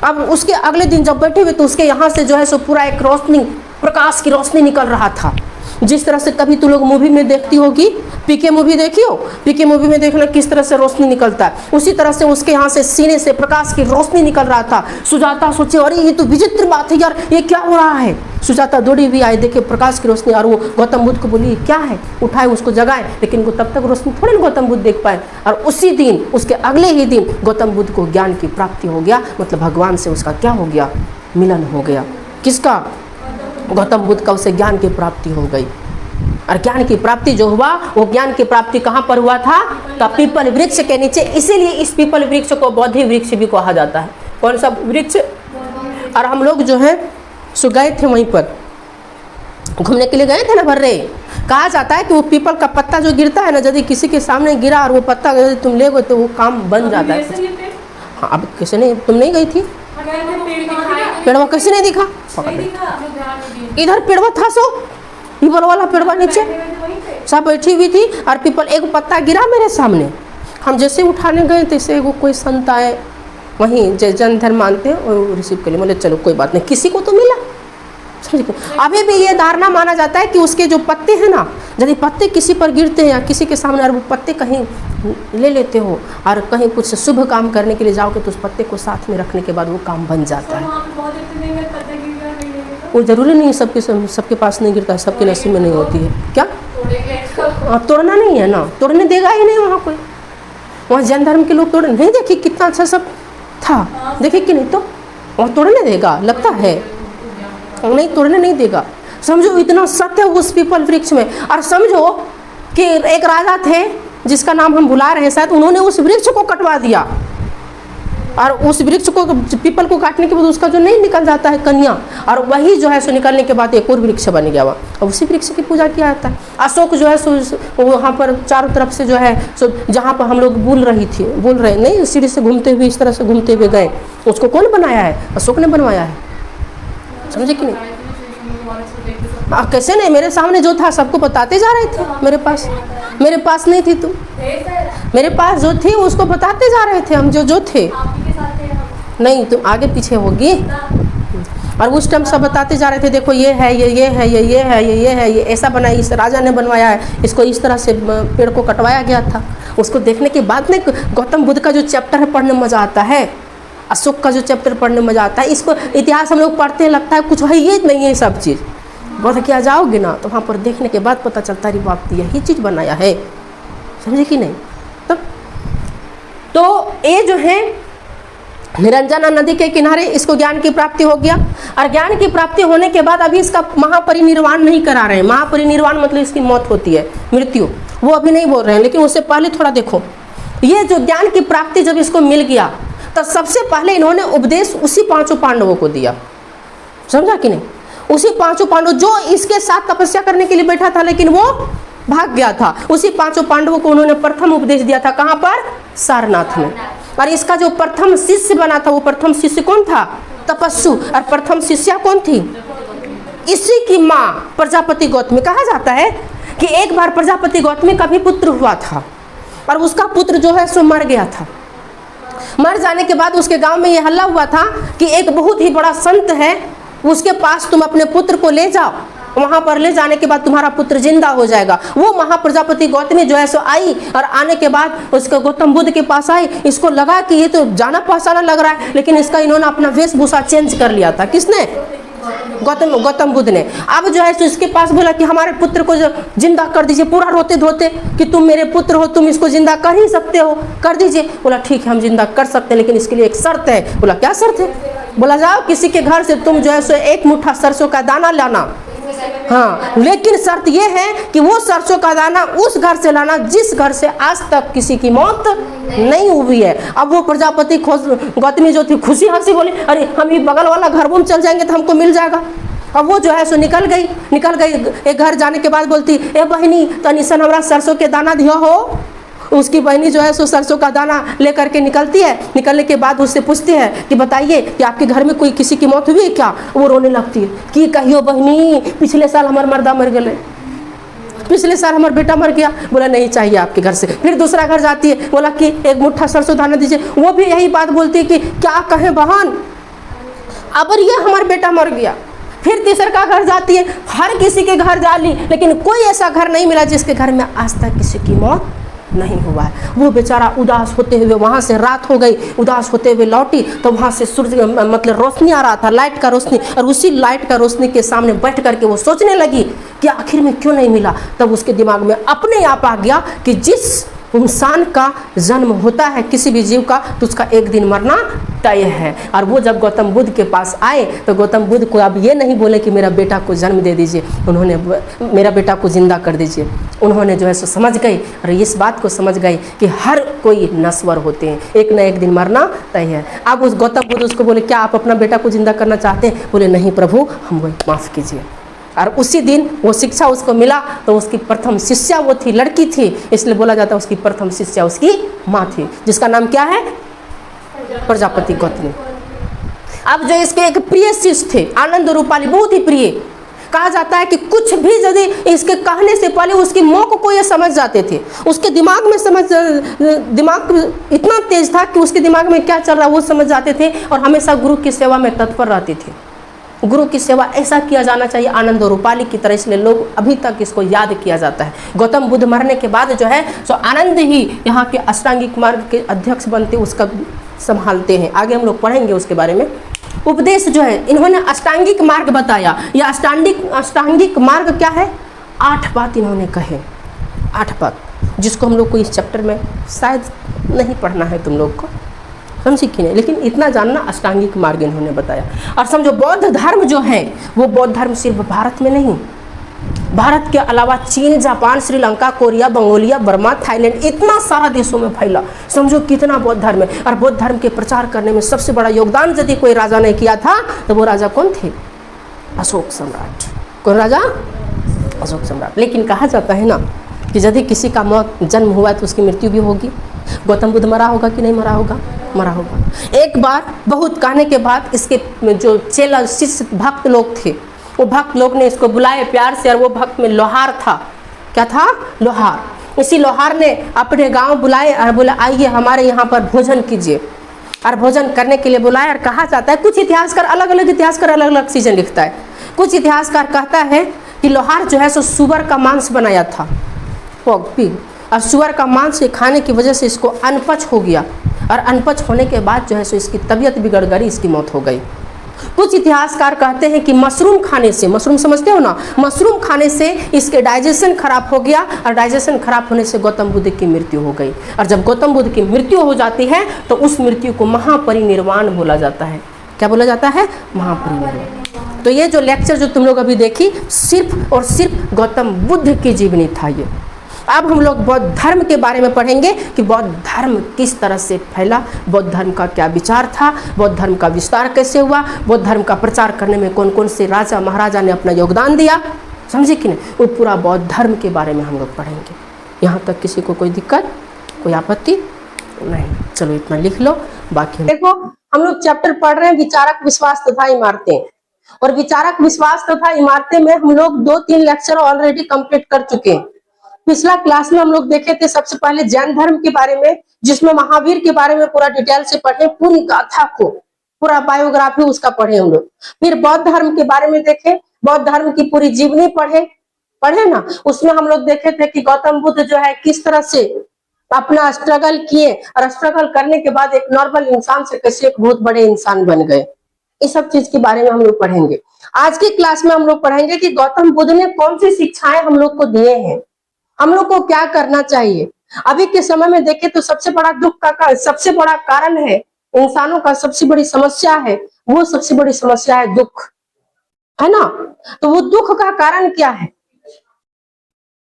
अब उसके अगले दिन जब बैठे हुए, तो उसके यहाँ से जो है सो पूरा एक रोशनी, प्रकाश की रोशनी निकल रहा था। जिस तरह से कभी तुम लोग मूवी में देखती होगी, पीके मूवी देखी हो, पीके मूवी में देखना किस तरह से रोशनी निकलता है, उसी तरह से उसके यहाँ से सीने से प्रकाश की रोशनी निकल रहा था। सुजाता सोचे, अरे ये तो विचित्र बात है यार, ये क्या हो रहा है। सुजाता दौड़ी भी आई, देखे प्रकाश की रोशनी, और वो गौतम बुद्ध को बोली क्या है, उठाए उसको जगाए, लेकिन वो तब तक रोशनी थोड़ी ना गौतम बुद्ध देख पाए। और उसी दिन, उसके अगले ही दिन गौतम बुद्ध को ज्ञान की प्राप्ति हो गया, मतलब भगवान से उसका क्या हो गया? मिलन हो गया। किसका? गौतम बुद्ध का उसे ज्ञान की प्राप्ति हो गई। और ज्ञान की प्राप्ति जो हुआ, वो ज्ञान की प्राप्ति कहाँ पर हुआ था? तो पीपल वृक्ष के नीचे। इसीलिए इस पीपल वृक्ष को बोधि वृक्ष भी कहा जाता है। कौन सा वृक्ष? और हम लोग जो है सो गए थे, वहीं पर घूमने के लिए गए थे ना भर्रे। कहा जाता है कि वो पीपल का पत्ता जो गिरता है ना, यदि किसी के सामने गिरा और वो पत्ता यदि तुम ले गए, तो वो काम बन जाता है। हाँ, अब किसी ने, तुम नहीं गई थी? पेड़वा कैसे नहीं दिखा? इधर पेड़वा था, सो पीपल वाला पेड़वा नीचे सब बैठी हुई थी, और पीपल एक पत्ता गिरा मेरे सामने। हम जैसे उठाने गए, तैसे वो कोई संत आए, वहीं जैन धर्म मानते हैं, और रिसीव कर लिए। बोले चलो कोई बात नहीं, किसी को तो मिला। अभी भी ये धारणा माना जाता है कि उसके जो पत्ते हैं ना, यदि पत्ते किसी पर गिरते हैं या किसी के सामने, और वो पत्ते कहीं ले लेते हो और कहीं कुछ शुभ काम करने के लिए जाओगे, तो उस पत्ते को साथ में रखने के बाद वो काम बन जाता है। वो जरूरी नहीं सबके पास नहीं गिरता है, सबके नसीब में नहीं होती है। क्या तोड़ना नहीं है ना, तोड़ने देगा ही नहीं वहाँ कोई। वहाँ जैन धर्म के लोग तोड़ नहीं, देखिए कितना अच्छा सब था, देखिए कि नहीं, तो वहाँ तोड़ने देगा? लगता है नहीं, तोड़ने नहीं देगा। समझो इतना सत्य उस पीपल वृक्ष में। और समझो कि एक राजा थे, जिसका नाम हम भुला रहे हैं शायद, उन्होंने उस वृक्ष को कटवा दिया, और उस वृक्ष को, पीपल को काटने के बाद उसका जो नहीं निकल जाता है कन्या, और वही जो है सो निकलने के बाद एक और वृक्ष बन गया हुआ, और उसी वृक्ष की पूजा किया जाता है। अशोक जो है सो वहाँ पर चारों तरफ से जो है सो, जहाँ पर हम लोग बोल रहे नहीं, सीढ़ी से घूमते हुए, इस तरह से घूमते हुए गए, उसको कौन बनाया है? अशोक ने बनवाया है। समझे कि नहीं? कैसे नहीं, मेरे सामने जो था सबको बताते जा रहे थे। मेरे पास नहीं थी तुम, मेरे पास जो थी उसको बताते जा रहे थे हम, जो थे। नहीं, तुम आगे पीछे होगी। और उस टाइम सब बताते जा रहे थे, देखो ये है, ये है, ये ऐसा बना, इस राजा ने बनवाया है, इसको इस तरह से पेड़ को कटवाया गया था। उसको देखने के बाद में गौतम बुद्ध का जो चैप्टर है पढ़ने में मज़ा आता है, अशोक का जो चैप्टर पढ़ने में मज़ा आता है। इसको इतिहास हम लोग पढ़ते हैं, लगता है कुछ है, ये नहीं है सब चीज़। बोध किया जाओगे ना, तो वहाँ पर देखने के बाद पता चलता है, बाप यही चीज़ बनाया है। समझे कि नहीं? तब तो ये जो है निरंजना नदी के किनारे इसको ज्ञान की प्राप्ति हो गया। और ज्ञान की प्राप्ति होने के बाद अभी इसका महापरिनिर्वाण नहीं करा रहे हैं। महापरिनिर्वाण मतलब इसकी मौत होती है, मृत्यु, वो अभी नहीं बोल रहे हैं। लेकिन उससे पहले थोड़ा देखो, ये जो ज्ञान की प्राप्ति जब इसको मिल गया तो सबसे पहले इन्होंने उपदेश उसी 5 पांडवों को दिया, समझा कि नहीं? उसी 5 पांडव जो इसके साथ तपस्या करने के लिए बैठा था लेकिन वो भाग गया था, उसी 5 पांडवों को उन्होंने प्रथम उपदेश दिया था। कहाँ पर? सारनाथ में। और इसका जो प्रथम शिष्य बना था, वो प्रथम शिष्य कौन था? तपस्सु। और प्रथम शिष्या कौन थी? इसी की माँ प्रजापति गौतमी। कहा जाता है कि एक बार प्रजापति गौतमी का भी पुत्र हुआ था और उसका पुत्र जो है सो मर गया था। मर जाने के बाद उसके गांव में ये हल्ला हुआ था कि एक बहुत ही बड़ा संत है, उसके पास तुम अपने पुत्र को ले जाओ, वहां पर ले जाने के बाद तुम्हारा पुत्र जिंदा हो जाएगा। वो महाप्रजापति गौतमी जो है सो आई और आने के बाद उसको गौतम बुद्ध के पास आई। इसको लगा कि ये तो जाना पहचाना लग रहा है, लेकिन इसका इन्होंने अपना वेशभूषा चेंज कर लिया था। किसने? गौतम बुद्ध ने। अब जो है सो इसके पास बोला कि हमारे पुत्र को जिंदा कर दीजिए, पूरा रोते धोते कि तुम मेरे पुत्र हो, तुम इसको जिंदा कर ही सकते हो, कर दीजिए। बोला ठीक है हम जिंदा कर सकते हैं, लेकिन इसके लिए एक शर्त है। बोला क्या शर्त है? बोला जाओ किसी के घर से तुम जो है सो 1 मुट्ठा सरसों का दाना लाना, हाँ, लेकिन शर्त यह है कि वो सरसों का दाना उस घर से लाना जिस घर से आज तक किसी की मौत नहीं हुई है। अब वो प्रजापति गौतमी जो थी खुशी हंसी बोली, अरे हम ये बगल वाला घर में चल जाएंगे तो हमको मिल जाएगा। अब वो जो है सो निकल गई। एक घर जाने के बाद बोलती, ए बहनी तनिसन हमरा सरसों के दाना दिया हो। उसकी बहनी जो है सो सरसों का दाना लेकर के निकलती है। निकलने के बाद उससे पूछती है कि बताइए कि आपके घर में कोई किसी की मौत हुई है क्या? वो रोने लगती है कि कहियो बहनी, पिछले साल हमार मर्दा मर गए, पिछले साल हमारा बेटा मर गया। बोला नहीं चाहिए आपके घर से। फिर दूसरा घर जाती है, बोला कि 1 मुट्ठा सरसों दाना दीजिए। वो भी यही बात बोलती है कि क्या कहें बहन, अब ये हमारा बेटा मर गया। फिर तीसरा का घर जाती है, हर किसी के घर जा ली, लेकिन कोई ऐसा घर नहीं मिला जिसके घर में आज तक किसी की मौत नहीं हुआ है। वो बेचारा उदास होते हुए, वहाँ से रात हो गई, उदास होते हुए लौटी तो वहाँ से सूर्य मतलब रोशनी आ रहा था, लाइट का रोशनी, और उसी लाइट का रोशनी के सामने बैठ करके वो सोचने लगी कि आखिर में क्यों नहीं मिला। तब उसके दिमाग में अपने आप आ गया कि जिस इंसान का जन्म होता है किसी भी जीव का, तो उसका एक दिन मरना तय है। और वो जब गौतम बुद्ध के पास आए तो गौतम बुद्ध को अब ये नहीं बोले कि मेरा बेटा को जन्म दे दीजिए, उन्होंने मेरा बेटा को जिंदा कर दीजिए। उन्होंने जो है सो समझ गई और इस बात को समझ गई कि हर कोई नश्वर होते हैं, एक न एक दिन मरना तय है। अब उस गौतम बुद्ध उसको बोले, क्या आप अपना बेटा को जिंदा करना चाहते हैं? बोले नहीं प्रभु, हमको माफ़ कीजिए। और उसी दिन वो शिक्षा उसको मिला। तो उसकी प्रथम शिष्या वो थी, लड़की थी, इसलिए बोला जाता है उसकी प्रथम शिष्या उसकी माँ थी, जिसका नाम क्या है? प्रजापति गौतमी। अब जो इसके एक प्रिय शिष्य थे आनंद रूपाली, बहुत ही प्रिय। कहा जाता है कि कुछ भी यदि इसके कहने से पहले उसकी माँ को ये समझ जाते थे। उसके दिमाग में दिमाग इतना तेज था कि उसके दिमाग में क्या चल रहा है वो समझ जाते थे, और हमेशा गुरु की सेवा में तत्पर रहते थे। गुरु की सेवा ऐसा किया जाना चाहिए आनंद रूपाली की तरह, इसलिए लोग अभी तक इसको याद किया जाता है। गौतम बुद्ध मरने के बाद जो है सो आनंद ही यहाँ के अष्टांगिक मार्ग के अध्यक्ष बनते, उसका संभालते हैं। आगे हम लोग पढ़ेंगे उसके बारे में। उपदेश जो है इन्होंने अष्टांगिक मार्ग बताया। यह अष्टांगिक मार्ग क्या है? 8 बात इन्होंने कहे, 8 बात, जिसको हम लोग को इस चैप्टर में शायद नहीं पढ़ना है तुम लोग को, समझी कि नहीं, लेकिन इतना जानना अष्टांगिक मार्ग इन्होंने बताया। और समझो बौद्ध धर्म जो है वो बौद्ध धर्म सिर्फ भारत में नहीं, भारत के अलावा चीन, Japan, Sri Lanka, Korea, Mongolia, Burma, Thailand, इतना सारा देशों में फैला। समझो कितना बौद्ध धर्म है। और बौद्ध धर्म के प्रचार करने में सबसे बड़ा योगदान यदि कोई राजा ने किया था तो वो राजा कौन थे? अशोक सम्राट। कौन राजा? अशोक सम्राट। लेकिन कहा जाता है ना कि यदि किसी का मौत जन्म हुआ तो उसकी मृत्यु भी होगी। गौतम बुद्ध मरा होगा कि नहीं मरा होगा? मरा होगा। एक बार बहुत कहने के बाद इसके जो चेला शिष्य भक्त लोग थे, वो भक्त लोग ने इसको बुलाए प्यार से, और वो भक्त में लोहार था। क्या था? लोहार। इसी लोहार ने अपने गांव बुलाए और बोला आइए हमारे यहाँ पर भोजन कीजिए, और भोजन करने के लिए बुलाया। और कहा जाता है, कुछ इतिहासकार अलग अलग चीज़ें लिखता है। कुछ इतिहासकार कहता है कि लोहार जो है सो सुअर का मांस बनाया था, पिग, और सुअर का मांस खाने की वजह से इसको अनपच हो गया, और अनपच होने के बाद जो है सो इसकी तबीयत बिगड़ गई, इसकी मौत हो गई। कुछ इतिहासकार कहते हैं कि मशरूम खाने से, मशरूम समझते हो ना, मशरूम खाने से इसके डाइजेशन खराब हो गया और डाइजेशन खराब होने से गौतम बुद्ध की मृत्यु हो गई। और जब गौतम बुद्ध की मृत्यु हो जाती है तो उस मृत्यु को महापरिनिर्वाण बोला जाता है। क्या बोला जाता है? महापरिनिर्वाण। तो ये जो लेक्चर जो तुम लोग अभी देखी, सिर्फ और सिर्फ गौतम बुद्ध की जीवनी था ये। अब हम लोग बौद्ध धर्म के बारे में पढ़ेंगे कि बौद्ध धर्म किस तरह से फैला, बौद्ध धर्म का क्या विचार था, बौद्ध धर्म का विस्तार कैसे हुआ, बौद्ध धर्म का प्रचार करने में कौन कौन से राजा महाराजा ने अपना योगदान दिया, समझे कि नहीं? वो पूरा बौद्ध धर्म के बारे में हम लोग पढ़ेंगे। यहाँ तक किसी को कोई दिक्कत, कोई आपत्ति नहीं? चलो इतना लिख लो। बाकी देखो, हम लोग चैप्टर पढ़ रहे हैं विचारक, विश्वास तथा इमारतें। और विचारक, विश्वास तथा इमारतें में हम लोग 2-3 लेक्चर ऑलरेडी कंप्लीट कर चुके हैं। पिछला क्लास में हम लोग देखे थे सबसे पहले जैन धर्म के बारे में, जिसमें महावीर के बारे में पूरा डिटेल से पढ़े, पूरी गाथा को, पूरा बायोग्राफी उसका पढ़े हम लोग। फिर बौद्ध धर्म के बारे में देखे, बौद्ध धर्म की पूरी जीवनी पढ़े ना। उसमें हम लोग देखे थे कि गौतम बुद्ध जो है किस तरह से अपना स्ट्रगल किए और स्ट्रगल करने के बाद एक नॉर्मल इंसान से कैसे एक बहुत बड़े इंसान बन गए। इस सब चीज के बारे में हम लोग पढ़ेंगे। आज की क्लास में हम लोग पढ़ेंगे कि गौतम बुद्ध ने कौन सी शिक्षाएं हम लोग को दिए हैं, हम लोग को क्या करना चाहिए। अभी के समय में देखें तो सबसे बड़ा दुख का सबसे बड़ा कारण है, इंसानों का सबसे बड़ी समस्या है, वो सबसे बड़ी समस्या है दुख, है ना। तो वो दुख का कारण क्या है,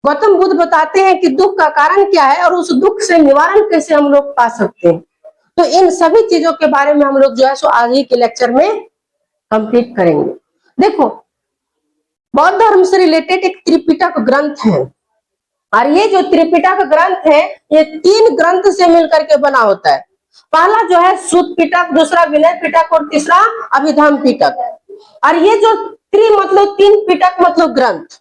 गौतम बुद्ध बताते हैं कि दुख का कारण क्या है और उस दुख से निवारण कैसे हम लोग पा सकते हैं। तो इन सभी चीजों के बारे में हम लोग जो है सो आज ही के लेक्चर में कंप्लीट करेंगे। देखो, बौद्ध धर्म से रिलेटेड एक त्रिपिटक ग्रंथ है, और ये जो त्रिपिटक ग्रंथ है ये 3 ग्रंथ से मिलकर के बना होता है। पहला जो है सूत पिटक, दूसरा विनय पिटक और तीसरा अभिधम्म पिटक। और ये जो मतलब 3 पिटक मतलब ग्रंथ,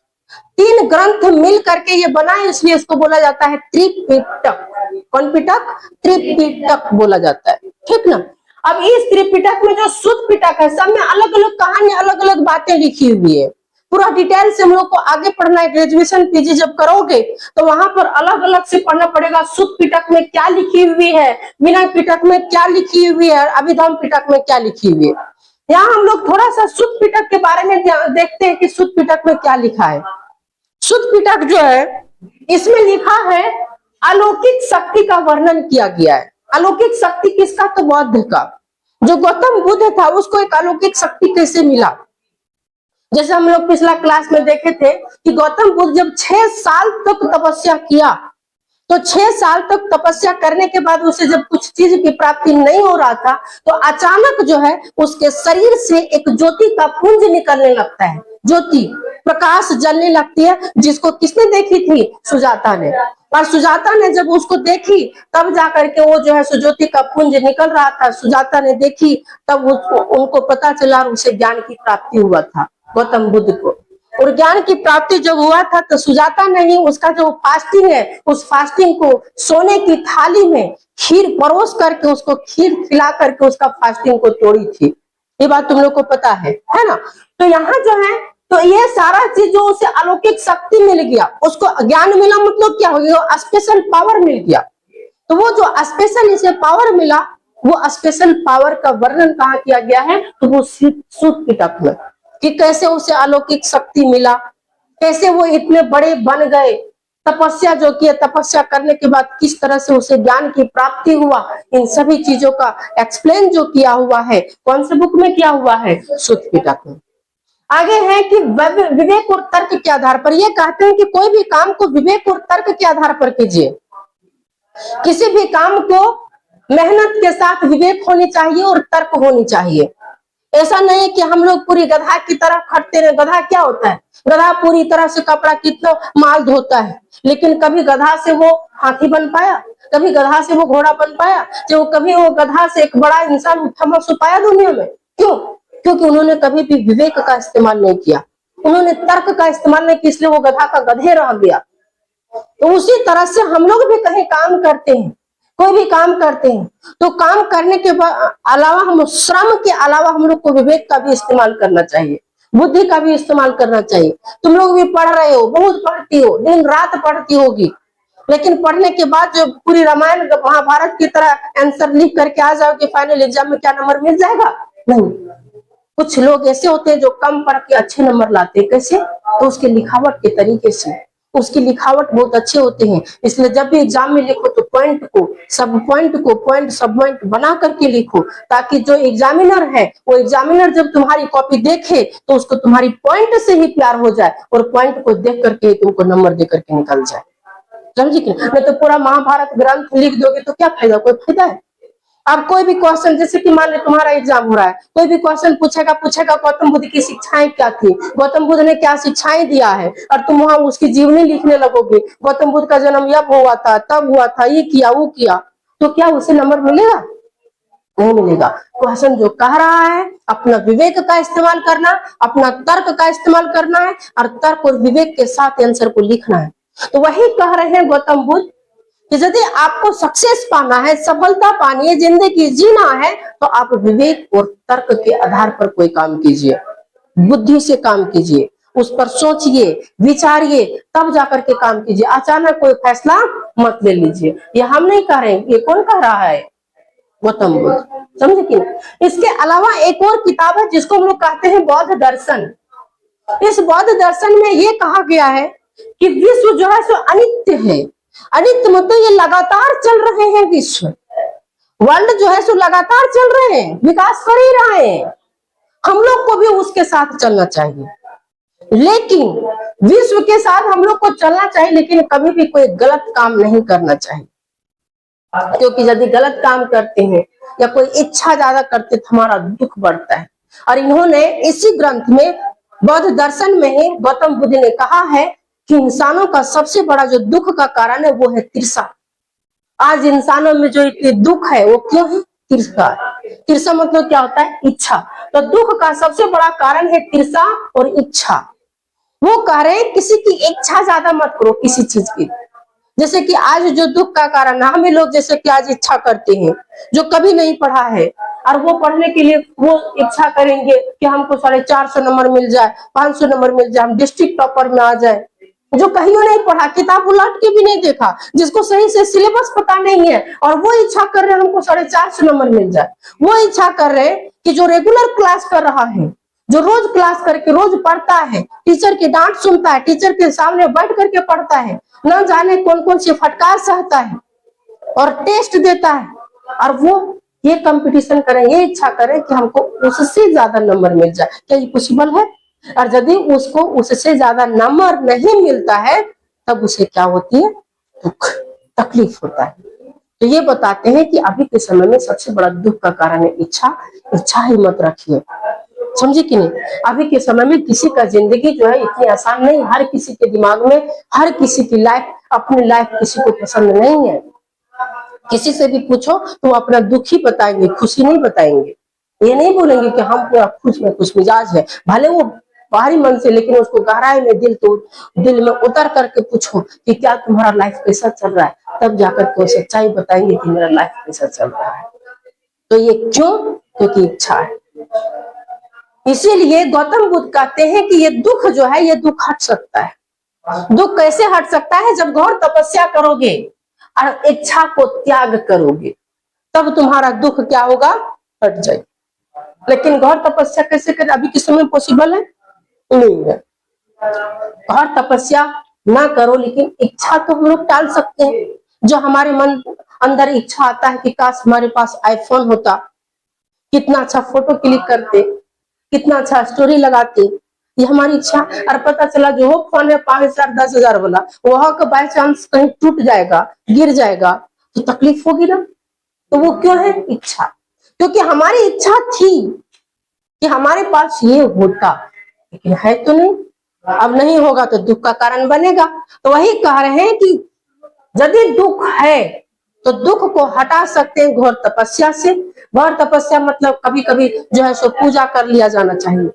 3 ग्रंथ मिल करके ये बना है, इसलिए इसको बोला जाता है त्रिपिटक। कौन पिटक? त्रिपिटक बोला जाता है, ठीक ना। अब इस त्रिपिटक में जो सूत पिटक है, सब में अलग अलग कहानी, अलग अलग बातें लिखी हुई है। पूरा डिटेल से हम लोग को आगे पढ़ना है। ग्रेजुएशन पीजी जब करोगे तो वहां पर अलग अलग से पढ़ना पड़ेगा। सूत पिटक में क्या लिखी हुई है, विनय पिटक में क्या लिखी हुई है, अभिधम्म पिटक में क्या लिखी हुई है। यहाँ हम लोग थोड़ा सा सूत पिटक के बारे में देखते हैं कि सूत पिटक में क्या लिखा है। सूत पिटक जो है इसमें लिखा है अलौकिक शक्ति का वर्णन किया गया है। अलौकिक शक्ति किसका? तो बौद्ध का। जो गौतम बुद्ध था उसको एक अलौकिक शक्ति कैसे मिला। जैसे हम लोग पिछला क्लास में देखे थे कि गौतम बुद्ध जब 6 साल तक तपस्या किया, तो 6 साल तक तपस्या करने के बाद उसे जब कुछ चीज की प्राप्ति नहीं हो रहा था, तो अचानक जो है उसके शरीर से एक ज्योति का पुंज निकलने लगता है। ज्योति, प्रकाश जलने लगती है, जिसको किसने देखी थी? सुजाता ने। और सुजाता ने जब उसको देखी तब जाकर के वो जो है ज्योति का पुंज निकल रहा था, सुजाता ने देखी, तब उनको पता चला और उसे ज्ञान की प्राप्ति हुआ था गौतम बुद्ध को। और ज्ञान की प्राप्ति जब हुआ था तो सुजाता ने ही उसका जो फास्टिंग है, उस फास्टिंग को सोने की थाली में खीर परोस करके उसको खीर खिला करके उसका फास्टिंग को तोड़ी थी। ये बात तुम लोग को पता है ना। तो यहाँ जो है तो ये सारा चीज जो उसे अलौकिक शक्ति मिल गया, उसको ज्ञान मिला, मतलब क्या हो गया? स्पेशल पावर मिल गया। तो वो जो स्पेशल इसे पावर मिला, वो स्पेशल पावर का वर्णन कहाँ किया गया है? तो वो सूत पिटक में, कि कैसे उसे अलौकिक शक्ति मिला, कैसे वो इतने बड़े बन गए, तपस्या जो की, तपस्या करने के बाद किस तरह से उसे ज्ञान की प्राप्ति हुआ। इन सभी चीजों का एक्सप्लेन जो किया हुआ है, कौन से बुक में किया हुआ है? सूत पिटक में। आगे है कि विवेक और तर्क के आधार पर, ये कहते हैं कि कोई भी काम को विवेक और तर्क के आधार पर कीजिए। किसी भी काम को मेहनत के साथ विवेक होनी चाहिए और तर्क होनी चाहिए। ऐसा नहीं कि हम लोग पूरी गधा की तरह खटते रहे। गधा क्या होता है? गधा पूरी तरह से कपड़ा कितना माल धोता है, लेकिन कभी गधा से वो हाथी बन पाया, कभी गधा से वो घोड़ा बन पाया, जो कभी वो गधा से एक बड़ा इंसान उठा पाया दुनिया में। क्यों? क्योंकि उन्होंने कभी भी विवेक का इस्तेमाल नहीं किया, उन्होंने तर्क का इस्तेमाल नहीं किया, इसलिए वो गधा का गधे रह गया। तो उसी तरह से हम लोग भी कहीं काम करते हैं, कोई भी काम करते हैं, तो काम करने के अलावा हम श्रम के अलावा हम लोग को विवेक का भी इस्तेमाल करना चाहिए, बुद्धि का भी इस्तेमाल करना चाहिए। तुम लोग भी पढ़ रहे हो, बहुत पढ़ती हो, दिन रात पढ़ती होगी, लेकिन पढ़ने के बाद जो पूरी रामायण महाभारत की तरह आंसर लिख करके आ जाओगे फाइनल एग्जाम में, क्या नंबर मिल जाएगा? नहीं, कुछ लोग ऐसे होते हैं जो कम पढ़ के अच्छे नंबर लाते हैं, कैसे? तो उसके लिखावट के तरीके से, उसकी लिखावट बहुत अच्छे होते हैं। इसलिए जब भी एग्जाम में लिखो तो पॉइंट को पॉइंट सब पॉइंट बना करके लिखो, ताकि जो एग्जामिनर है वो एग्जामिनर जब तुम्हारी कॉपी देखे तो उसको तुम्हारी पॉइंट से ही प्यार हो जाए और पॉइंट को देख करके तुमको नंबर दे करके निकल जाए। समझे कि नहीं तो पूरा महाभारत ग्रंथ लिख दोगे तो क्या फायदा? कोई फायदा है? अब कोई भी क्वेश्चन, जैसे कि मान लो तुम्हारा एग्जाम हो रहा है, कोई भी क्वेश्चन पूछेगा गौतम बुद्ध की शिक्षाएं क्या थी, गौतम बुद्ध ने क्या शिक्षाएं दिया है, और तुम वहां उसकी जीवनी लिखने लगोगे, गौतम बुद्ध का जन्म यब हुआ था, तब हुआ था, ये किया वो किया, तो क्या उसे नंबर मिलेगा? नहीं मिलेगा। क्वेश्चन जो कह रहा है अपना विवेक का इस्तेमाल करना, अपना तर्क का इस्तेमाल करना है और तर्क और विवेक के साथ आंसर को लिखना है। तो वही कह रहे हैं गौतम बुद्ध कि यदि आपको सक्सेस पाना है, सफलता पानी है, जिंदगी जीना है, तो आप विवेक और तर्क के आधार पर कोई काम कीजिए, बुद्धि से काम कीजिए, उस पर सोचिए, विचारिए, तब जाकर के काम कीजिए। अचानक कोई फैसला मत ले लीजिए। ये हम नहीं कह रहे हैं, ये कौन कह रहा है? गौतम बुद्ध। समझे कि नहीं? इसके अलावा एक और किताब है जिसको हम लोग कहते हैं बौद्ध दर्शन। इस बौद्ध दर्शन में ये कहा गया है कि विश्व जो है सो अनित्य है। अनित्य मतलब ये लगातार चल रहे हैं, विश्व वर्ल्ड जो है सो लगातार चल रहे हैं, विकास कर ही रहे हैं। हम लोग को भी उसके साथ चलना चाहिए, लेकिन विश्व के साथ हम लोग को चलना चाहिए, लेकिन कभी भी कोई गलत काम नहीं करना चाहिए। क्योंकि यदि गलत काम करते हैं या कोई इच्छा ज्यादा करते तो हमारा दुख बढ़ता है। और इन्होंने इसी ग्रंथ में, बौद्ध दर्शन में ही गौतम बुद्ध ने कहा है कि इंसानों का सबसे बड़ा जो दुख का कारण है वो है तिरसा। आज इंसानों में जो दुख है वो क्यों है? तिरसा। तिरसा मतलब क्या होता है? इच्छा। तो दुख का सबसे बड़ा कारण है तिरसा और इच्छा। वो कह रहे हैं किसी की इच्छा ज्यादा मत करो किसी चीज की। जैसे कि आज जो दुख का कारण है, हमें लोग जैसे कि आज इच्छा करते हैं, जो कभी नहीं पढ़ा है और वो पढ़ने के लिए वो इच्छा करेंगे कि हमको 450 नंबर मिल जाए, 500 नंबर मिल जाए, हम डिस्ट्रिक्ट टॉपर में आ जाए। जो कहीं नहीं पढ़ा, किताब उलट के भी नहीं देखा, जिसको सही से सिलेबस पता नहीं है, और वो इच्छा कर रहे हैं हमको 450 नंबर मिल जाए। वो इच्छा कर रहे हैं कि जो रेगुलर क्लास कर रहा है, जो रोज क्लास करके रोज पढ़ता है, टीचर की डांट सुनता है, टीचर के सामने बैठ करके पढ़ता है, न जाने कौन कौन से फटकार सहता है और टेस्ट देता है, और वो ये कंपटीशन करें, ये इच्छा करें कि हमको उससे ज्यादा नंबर मिल जाए। क्या ये पॉसिबल है? और यदि उसको उससे ज्यादा नंबर नहीं मिलता है तब उसे क्या होती है? दुख, तकलीफ होता है। तो ये बताते हैं कि अभी के समय में सबसे बड़ा दुख का कारण है इच्छा। इच्छा ही मत रखिए, समझे कि नहीं? अभी के समय में किसी का जिंदगी जो है इतनी आसान नहीं। हर किसी के दिमाग में, हर किसी की लाइफ, अपनी लाइफ किसी को पसंद नहीं है। किसी से भी पूछो तो वो अपना दुख ही बताएंगे, खुशी नहीं बताएंगे। ये नहीं बोलेंगे कि हम पूरा खुश मिजाज है, भले वो बाहरी मन से, लेकिन उसको गहराई में दिल में उतर करके पूछो कि क्या तुम्हारा लाइफ कैसा चल रहा है, तब जाकर के वो सच्चाई बताएंगे कि मेरा लाइफ कैसा चल रहा है। तो ये क्यों? क्योंकि इच्छा है। इसीलिए गौतम बुद्ध कहते हैं कि ये दुख जो है, ये दुख हट सकता है। दुख कैसे हट सकता है? जब घोर तपस्या करोगे और इच्छा को त्याग करोगे, तब तुम्हारा दुख क्या होगा? हट जाएगा। लेकिन घोर तपस्या कैसे करें? अभी के समय पॉसिबल है नहीं है। घोर तपस्या ना करो, लेकिन इच्छा तो हम लोग टाल सकते हैं। जो हमारे मन अंदर इच्छा आता है कि काश हमारे पास आईफोन होता, कितना अच्छा फोटो क्लिक करते, कितना अच्छा स्टोरी लगाते, ये हमारी इच्छा। और पता चला जो वो फोन है 5,000 10,000 वाला, वहां का बाय चांस कहीं टूट जाएगा, गिर जाएगा, तो तकलीफ होगी ना। तो वो क्यों है? इच्छा। क्योंकि हमारी इच्छा थी कि हमारे पास ये होता, लेकिन है तो नहीं। अब नहीं होगा तो दुख का कारण बनेगा। तो वही कह रहे हैं कि यदि दुख है तो दुख को हटा सकते हैं घोर तपस्या से। घोर तपस्या मतलब कभी कभी जो है सो पूजा कर लिया जाना चाहिए।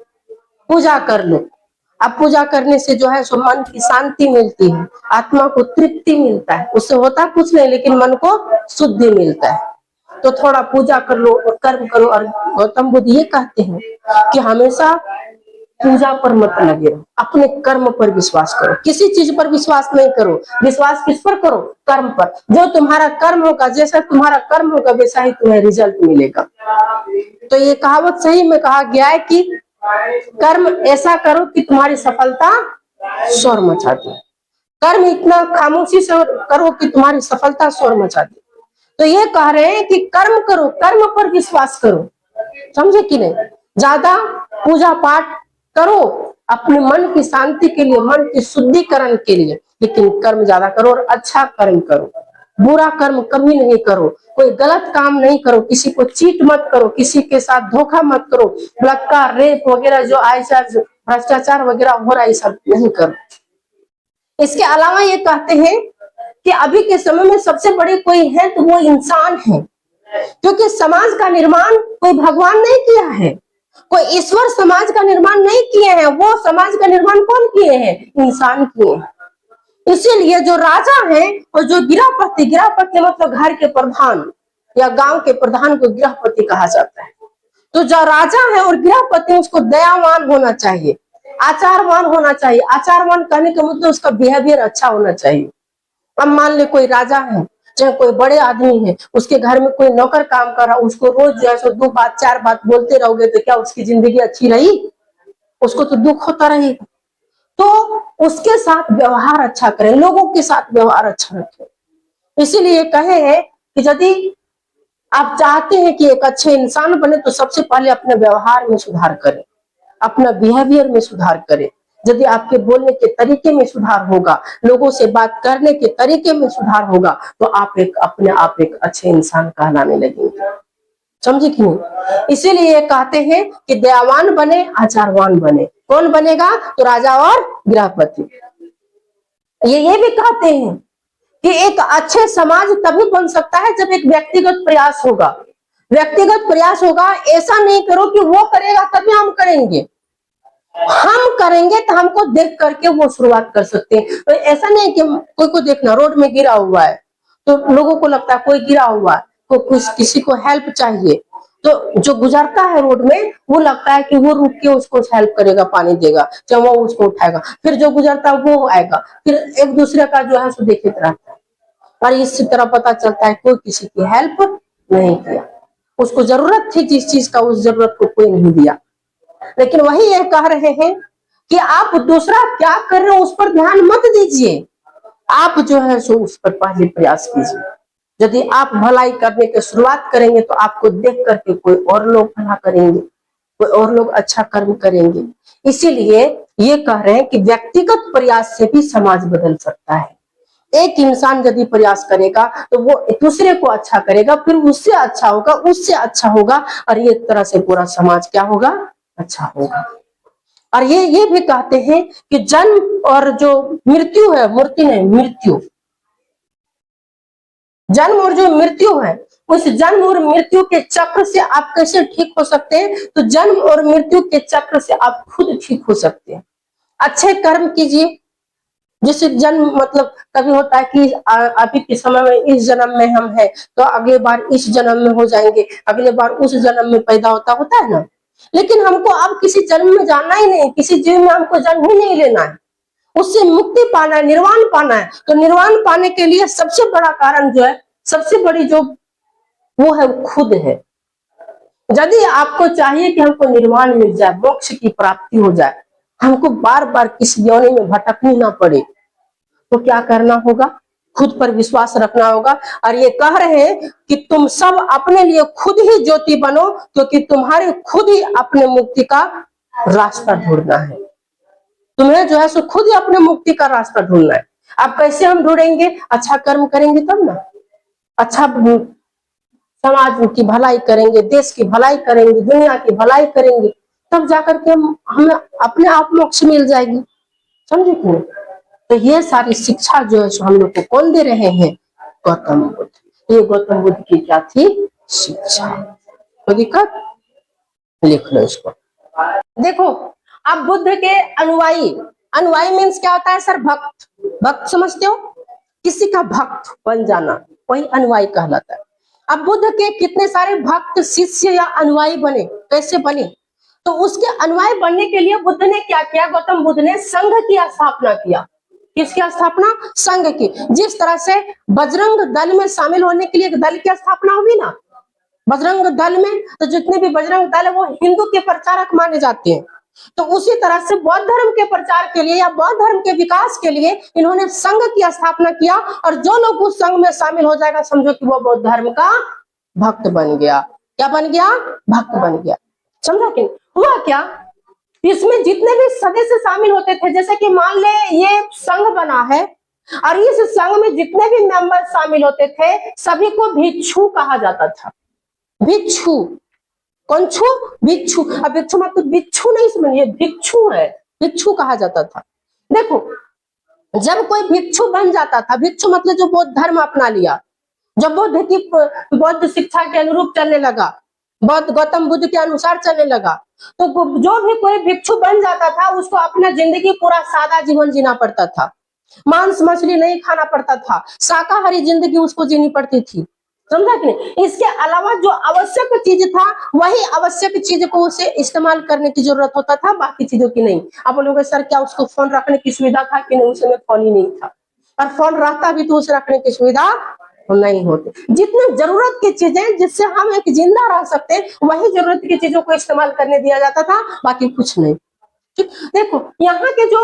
पूजा कर लो। अब पूजा करने से जो है सो मन की शांति मिलती है, आत्मा को तृप्ति मिलता है। उससे होता कुछ नहीं, लेकिन मन को शुद्धि मिलता है। तो थोड़ा पूजा कर लो और कर्म करो। और गौतम बुद्ध ये कहते हैं कि हमेशा पूजा पर मत लगे रहो, अपने कर्म पर विश्वास करो। किसी चीज पर विश्वास नहीं करो। विश्वास किस पर करो? कर्म पर। जो तुम्हारा कर्म होगा, जैसा तुम्हारा कर्म होगा वैसा ही तुम्हें रिजल्ट मिलेगा। तो ये कहावत सही में कहा गया है कि कर्म ऐसा करो कि तुम्हारी सफलता शोर मचा दे। कर्म इतना खामोशी से करो कि तुम्हारी सफलता शोर मचा दे। तो ये कह रहे हैं कि कर्म करो, कर्म पर विश्वास करो, समझे कि नहीं। ज्यादा पूजा पाठ करो अपने मन की शांति के लिए, मन की शुद्धिकरण के लिए, लेकिन कर्म ज्यादा करो और अच्छा कर्म करो। बुरा कर्म कभी नहीं करो, कोई गलत काम नहीं करो, किसी को चीट मत करो, किसी के साथ धोखा मत करो, बलात्कार, रेप वगैरह जो आज भ्रष्टाचार वगैरह हो रहा है, सब नहीं करो। इसके अलावा ये कहते हैं कि अभी के समय में सबसे बड़े कोई है तो वो इंसान है, क्योंकि समाज का निर्माण कोई भगवान नहीं किया है, कोई ईश्वर समाज का निर्माण नहीं किए हैं, वो समाज का निर्माण कौन किए हैं? इंसान किए हैं। इसीलिए जो राजा है और जो गृहपति, गृहपति मतलब घर के प्रधान या गांव के प्रधान को गृहपति कहा जाता है। तो जो राजा है और गृहपति उसको दयावान होना चाहिए, आचारवान होना चाहिए। आचारवान कहने का मतलब उसका बिहेवियर अच्छा होना चाहिए। अब मान ले कोई राजा है, चाहे कोई बड़े आदमी है, उसके घर में कोई नौकर काम कर रहा, उसको रोज जो है सो 2 बात 4 बात बोलते रहोगे तो क्या उसकी जिंदगी अच्छी रही? उसको तो दुख होता रहेगा। तो उसके साथ व्यवहार अच्छा करें, लोगों के साथ व्यवहार अच्छा रखें। इसीलिए कहे हैं कि यदि आप चाहते हैं कि एक अच्छे इंसान बने तो सबसे पहले अपने व्यवहार में सुधार करें, अपना बिहेवियर में सुधार करें। यदि आपके बोलने के तरीके में सुधार होगा, लोगों से बात करने के तरीके में सुधार होगा, तो आप अपने आप एक अच्छे इंसान कहलाने लगेंगे, समझे कि नहीं। इसीलिए कहते हैं कि दयावान बने, आचारवान बने। कौन बनेगा? तो राजा और गृहपति। ये भी कहते हैं कि एक अच्छे समाज तभी बन सकता है जब एक व्यक्तिगत प्रयास होगा। व्यक्तिगत प्रयास होगा, ऐसा नहीं करो कि वो करेगा तभी हम करेंगे, हम करेंगे तो हमको देख करके वो शुरुआत कर सकते हैं। तो ऐसा नहीं कि कोई को देखना रोड में गिरा हुआ है तो लोगों को लगता है कोई गिरा हुआ है, को कुछ किसी को हेल्प चाहिए, तो जो गुजरता है रोड में वो लगता है कि वो रुक के उसको हेल्प करेगा, पानी देगा, चाहे वो उसको उठाएगा, फिर जो गुजरता है वो आएगा, फिर एक दूसरे का जो है सो देखते रहता है। और इसी तरह पता चलता है कोई किसी की हेल्प नहीं किया, उसको जरूरत थी जिस चीज का, उस जरूरत को कोई नहीं दिया। लेकिन वही ये कह रहे हैं कि आप दूसरा क्या कर रहे हो उस पर ध्यान मत दीजिए, आप जो है सो उस पर पहले प्रयास कीजिए। यदि आप भलाई करने की शुरुआत करेंगे तो आपको देख करके कोई और लोग भला करेंगे, कोई और लोग अच्छा कर्म करेंगे। इसीलिए ये कह रहे हैं कि व्यक्तिगत प्रयास से भी समाज बदल सकता है। एक इंसान यदि प्रयास करेगा तो वो दूसरे को अच्छा करेगा, फिर उससे अच्छा होगा, उससे अच्छा होगा, और ये तरह से पूरा समाज क्या होगा? अच्छा होगा। और ये भी कहते हैं कि जन्म और जो मृत्यु है, मूर्ति नहीं मृत्यु, जन्म और जो मृत्यु है, उस जन्म और मृत्यु के चक्र से आप कैसे ठीक हो सकते हैं? तो जन्म और मृत्यु के चक्र से आप खुद ठीक हो सकते हैं। अच्छे कर्म कीजिए, जिससे जन्म मतलब कभी होता है कि अभी के समय में इस जन्म में हम हैं तो अगले बार इस जन्म में हो जाएंगे, अगले बार उस जन्म में पैदा होता है ना। लेकिन हमको अब किसी जन्म में जाना ही नहीं, किसी जीव में हमको जन्म ही नहीं लेना है, उससे मुक्ति पाना है, निर्वाण पाना है। तो निर्वाण पाने के लिए सबसे बड़ा कारण जो है, सबसे बड़ी जो वो है खुद है। यदि आपको चाहिए कि हमको निर्वाण मिल जाए, मोक्ष की प्राप्ति हो जाए, हमको बार बार किसी योनि में भटकनी ना पड़े, तो क्या करना होगा? खुद पर विश्वास रखना होगा। और ये कह रहे हैं कि तुम सब अपने लिए खुद ही ज्योति बनो, क्योंकि तुम्हारे खुद ही अपने मुक्ति का रास्ता ढूंढना है। तुम्हें जो है सो खुद ही अपने मुक्ति का रास्ता ढूंढना है। अब कैसे हम ढूंढेंगे? अच्छा कर्म करेंगे तब ना, अच्छा समाज की भलाई करेंगे, देश की भलाई करेंगे, दुनिया की भलाई करेंगे, तब जाकर के हमें अपने आप मोक्ष मिल जाएगी, समझे क्यों? तो ये सारी शिक्षा जो है हम लोग को कौन दे रहे हैं? गौतम बुद्ध। ये गौतम बुद्ध की क्या थी? शिक्षा। तो दिक्कत लिख लो इसको। देखो अब बुद्ध के अनुयायी, अनुयायी मीन्स क्या होता है सर? भक्त। भक्त समझते हो? किसी का भक्त बन जाना, वही अनुयायी कहलाता है। अब बुद्ध के कितने सारे भक्त, शिष्य या अनुयायी बने, कैसे बने? तो उसके अनुयायी बनने के लिए बुद्ध ने क्या किया? गौतम बुद्ध ने संघ की स्थापना किया। किसकी स्थापना? संघ की। जिस तरह से बजरंग दल में शामिल होने के लिए एक दल की स्थापना हुई ना, बजरंग दल में तो जितने भी बजरंग दल है वो हिंदू के प्रचारक माने जाते हैं। तो उसी तरह से बौद्ध धर्म के प्रचार के लिए या बौद्ध धर्म के विकास के लिए इन्होंने संघ की स्थापना किया, और जो लोग उस संघ में शामिल हो जाएगा समझो कि वो बौद्ध धर्म का भक्त बन गया। क्या बन गया? भक्त बन गया। समझा कि हुआ क्या? इसमें जितने भी सदस्य शामिल होते थे, जैसे कि मान ले ये संघ बना है और इस संघ में जितने भी मेंबर शामिल होते थे सभी को भिक्षु कहा जाता था। भिक्षु, कौन छू? भिक्षु। अब भिक्षु मतलब बिच्छू नहीं समझिए, भिक्षु है, भिक्षु कहा जाता था। देखो जब कोई भिक्षु बन जाता था, भिक्षु मतलब जो बौद्ध धर्म अपना लिया, जब बौद्ध शिक्षा के अनुरूप चलने लगा, बौद्ध गौतम बुद्ध के अनुसार चलने लगा, तो जो भी कोई भिक्षु बन जाता था उसको अपना जिंदगी पूरा सादा जीवन जीना पड़ता था। मांस मछली नहीं खाना पड़ता था, शाकाहारी जिंदगी उसको जीनी पड़ती थी। समझा कि नहीं? इसके अलावा जो आवश्यक चीज था वही आवश्यक चीज को उसे इस्तेमाल करने की जरूरत होता था, बाकी चीजों की नहीं। आप बोलोगे सर क्या उसको फोन रखने की सुविधा था कि नहीं? उस समय फोन ही नहीं था, और फोन रहता भी तो उसे रखने की सुविधा नहीं होती। जितनी जरूरत की चीजें जिससे हम एक जिंदा रह सकते हैं वही जरूरत की चीजों को इस्तेमाल करने दिया जाता था, बाकी कुछ नहीं। ठीक, देखो यहाँ के जो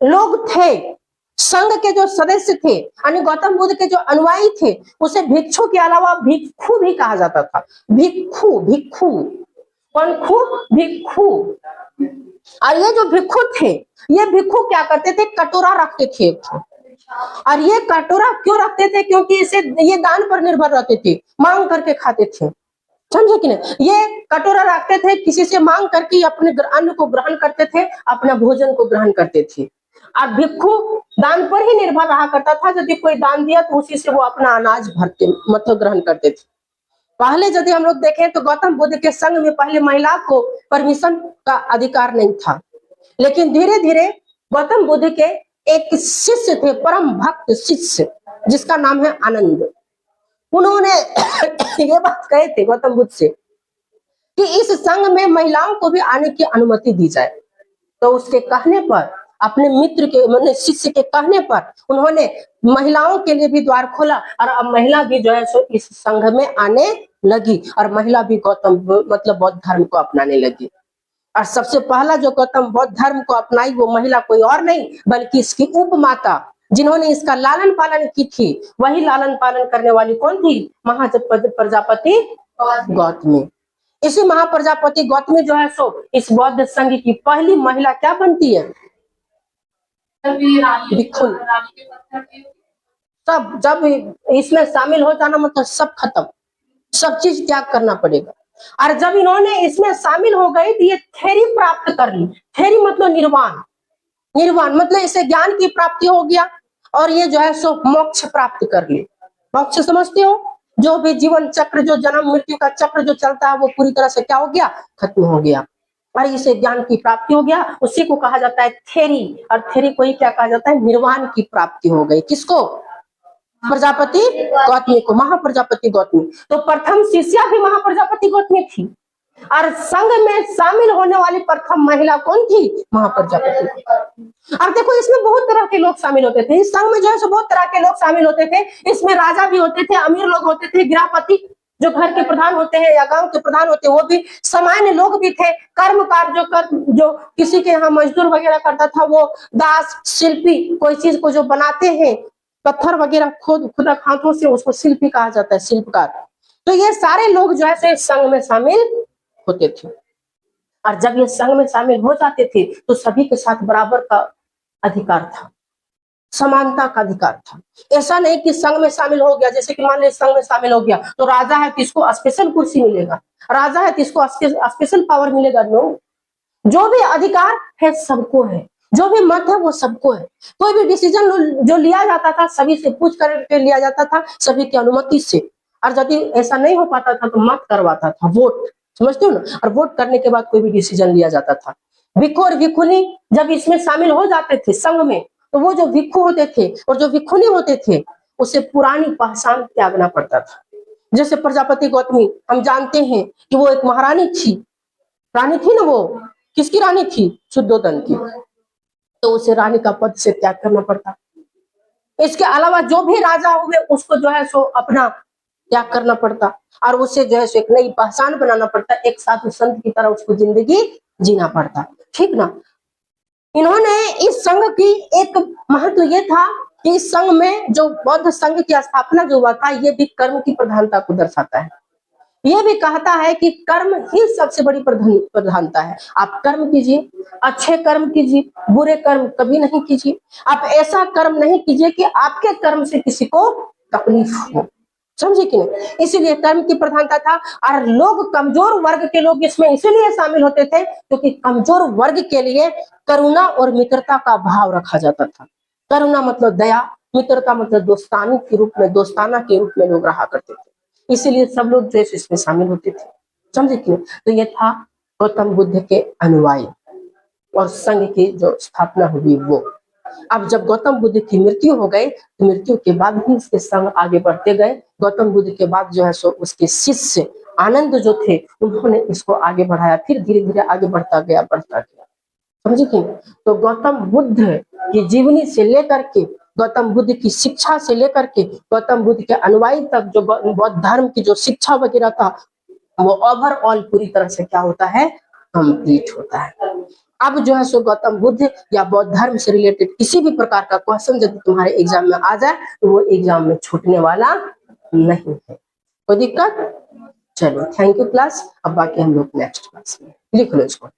लोग थे, संघ के जो सदस्य थे यानी गौतम बुद्ध के जो अनुयायी थे, उसे भिक्षु के अलावा भिक्षु भी कहा जाता था। भिक्षु, भिक्षु, कौन खू? भिक्षु। और ये जो भिक्षु थे, ये भिक्षु क्या करते थे? कटोरा रखते थे। और ये कटोरा क्यों रखते थे? क्योंकि इसे ये दान पर निर्भर रहते थे, मांग करके खाते थे। समझे कि नहीं? ये कटोरा रखते थे, किसी से मांग करके अपने अन्न को ग्रहण करते थे, अपना भोजन को ग्रहण करते थे। और भिक्षु दान पर ही निर्भर रहा करता था, यदि कोई दान दिया तो उसी से वो अपना अनाज भरते मतलब ग्रहण करते थे। पहले यदि हम लोग देखें तो गौतम बुद्ध के संघ में पहले महिला को परमिशन का अधिकार नहीं था, लेकिन धीरे धीरे गौतम बुद्ध के एक शिष्य थे, परम भक्त शिष्य, जिसका नाम है आनंद। उन्होंने ये बात कहे थे गौतम बुद्ध से कि इस संघ में महिलाओं को भी आने की अनुमति दी जाए। तो उसके कहने पर, अपने मित्र के मतलब शिष्य के कहने पर उन्होंने महिलाओं के लिए भी द्वार खोला, और अब महिला भी जो है सो इस संघ में आने लगी, और महिला भी गौतम मतलब बौद्ध धर्म को अपनाने लगी। और सबसे पहला जो गौतम बौद्ध धर्म को अपनाई वो महिला कोई और नहीं बल्कि इसकी उपमाता, जिन्होंने इसका लालन पालन की थी, वही लालन पालन करने वाली कौन थी? प्रजापति गौतमी। इसी महाप्रजापति गौतमी जो है सो इस बौद्ध संघ की पहली महिला क्या बनती है? भिक्षुणी। सब जब इसमें शामिल हो जाना मतलब सब खत्म, सब चीज त्याग करना पड़ेगा। और जब इन्होंने इसमें शामिल हो गई तो ये थेरी प्राप्त कर ली। थेरी मतलब निर्वाण, निर्वाण मतलब इसे ज्ञान की प्राप्ति हो गया, और ये जो है सो मोक्ष प्राप्त कर ली। मोक्ष समझते हो? जो भी जीवन चक्र, जो जन्म मृत्यु का चक्र जो चलता है वो पूरी तरह से क्या हो गया? खत्म हो गया, और इसे ज्ञान की प्राप्ति हो गया। उसी को कहा जाता है थेरी, और थेरी को ही क्या कहा जाता है? निर्वाण की प्राप्ति हो गई। किसको? प्रजापति गौतमी को, महाप्रजापति गौतमी। तो प्रथम शिष्या भी महाप्रजापति गौतमी थी, और संघ में शामिल होने वाली प्रथम महिला कौन थी? महाप्रजापति। अब देखो इसमें बहुत तरह के लोग शामिल होते थे, इस संघ में जो है सो बहुत तरह के लोग शामिल होते थे। इसमें राजा भी होते थे, अमीर लोग होते थे, गृहपति जो घर के प्रधान होते हैं या गांव के प्रधान होते हैं वो भी, सामान्य लोग भी थे, कर्मकार जो किसी के यहाँ मजदूर वगैरह करता था, वो दास, शिल्पी, कोई चीज को जो बनाते हैं पत्थर वगैरह खुद हाथों से, उसको शिल्पी कहा जाता है, शिल्पकार। तो ये सारे लोग जो है संघ में शामिल होते थे, और जब ये संघ में शामिल हो जाते थे तो सभी के साथ बराबर का अधिकार था, समानता का अधिकार था। ऐसा नहीं कि संघ में शामिल हो गया, जैसे कि मान लीजिए संघ में शामिल हो गया तो राजा है तो इसको स्पेशल कुर्सी मिलेगा, राजा है तो इसको स्पेशल पावर मिलेगा। नो, जो भी अधिकार है सबको है, जो भी मत है वो सबको है। कोई भी डिसीजन जो लिया जाता था सभी से पूछ करके लिया जाता था, सभी की अनुमति से। और यदि ऐसा नहीं हो पाता था तो मत करवाता था, वोट, समझते हो ना। और वोट करने के बाद कोई भी डिसीजन लिया जाता था। भिक्षु और भिक्षुनी जब इसमें शामिल हो जाते थे संघ में, तो वो जो भिक्षु होते थे और जो भिक्षुनी होते थे उसे पुरानी पहचान त्यागना पड़ता था। जैसे प्रजापति गौतमी हम जानते हैं कि वो एक महारानी थी, रानी थी ना, वो किसकी रानी थी? शुद्धोदन की। तो उसे रानी का पद से त्याग करना पड़ता। इसके अलावा जो भी राजा हुए उसको जो है सो अपना त्याग करना पड़ता और उसे जो है सो एक नई पहचान बनाना पड़ता, एक साधु संत की तरह उसको जिंदगी जीना पड़ता, ठीक ना। इन्होंने इस संघ की एक महत्व ये था कि इस संघ में जो बौद्ध संघ की स्थापना जो हुआ था, ये भी कर्म की प्रधानता को दर्शाता है। ये भी कहता है कि कर्म ही सबसे बड़ी प्रधानता है। आप कर्म कीजिए, अच्छे कर्म कीजिए, बुरे कर्म कभी नहीं कीजिए। आप ऐसा कर्म नहीं कीजिए कि आपके कर्म से किसी को तकलीफ हो, समझे कि नहीं। इसीलिए कर्म की प्रधानता था। और लोग, कमजोर वर्ग के लोग इसमें इसीलिए शामिल होते थे क्योंकि कमजोर वर्ग के लिए करुणा और मित्रता का भाव रखा जाता था। करुणा मतलब दया, मित्रता मतलब दोस्तानी के रूप में, दोस्ताना के रूप में लोग रहा करते थे। इसीलिए सब लोग जो है इसमें शामिल होते थे, समझे कि नहीं। तो ये था गौतम बुद्ध के अनुयायी और संघ की जो स्थापना हुई वो। अब जब गौतम बुद्ध की मृत्यु हो गई तो मृत्यु के बाद भी इसके संघ आगे बढ़ते गए। गौतम बुद्ध के बाद जो है सो उसके शिष्य आनंद जो थे उन्होंने इसको आगे बढ़ाया, फिर धीरे धीरे आगे बढ़ता गया, समझे कि नहीं। तो गौतम बुद्ध की जीवनी से लेकर के, गौतम बुद्ध की शिक्षा से लेकर के गौतम बुद्ध के अनुयायी तक जो बौद्ध धर्म की जो शिक्षा वगैरह था वो ओवरऑल पूरी तरह से क्या होता है, कंप्लीट होता है। अब जो है सो गौतम बुद्ध या बौद्ध धर्म से रिलेटेड किसी भी प्रकार का क्वेश्चन यदि तुम्हारे एग्जाम में आ जाए तो वो एग्जाम में छूटने वाला नहीं है, कोई दिक्कत। चलो थैंक यू क्लास। अब बाकी हम लोग नेक्स्ट क्लास में लिख लो इसको।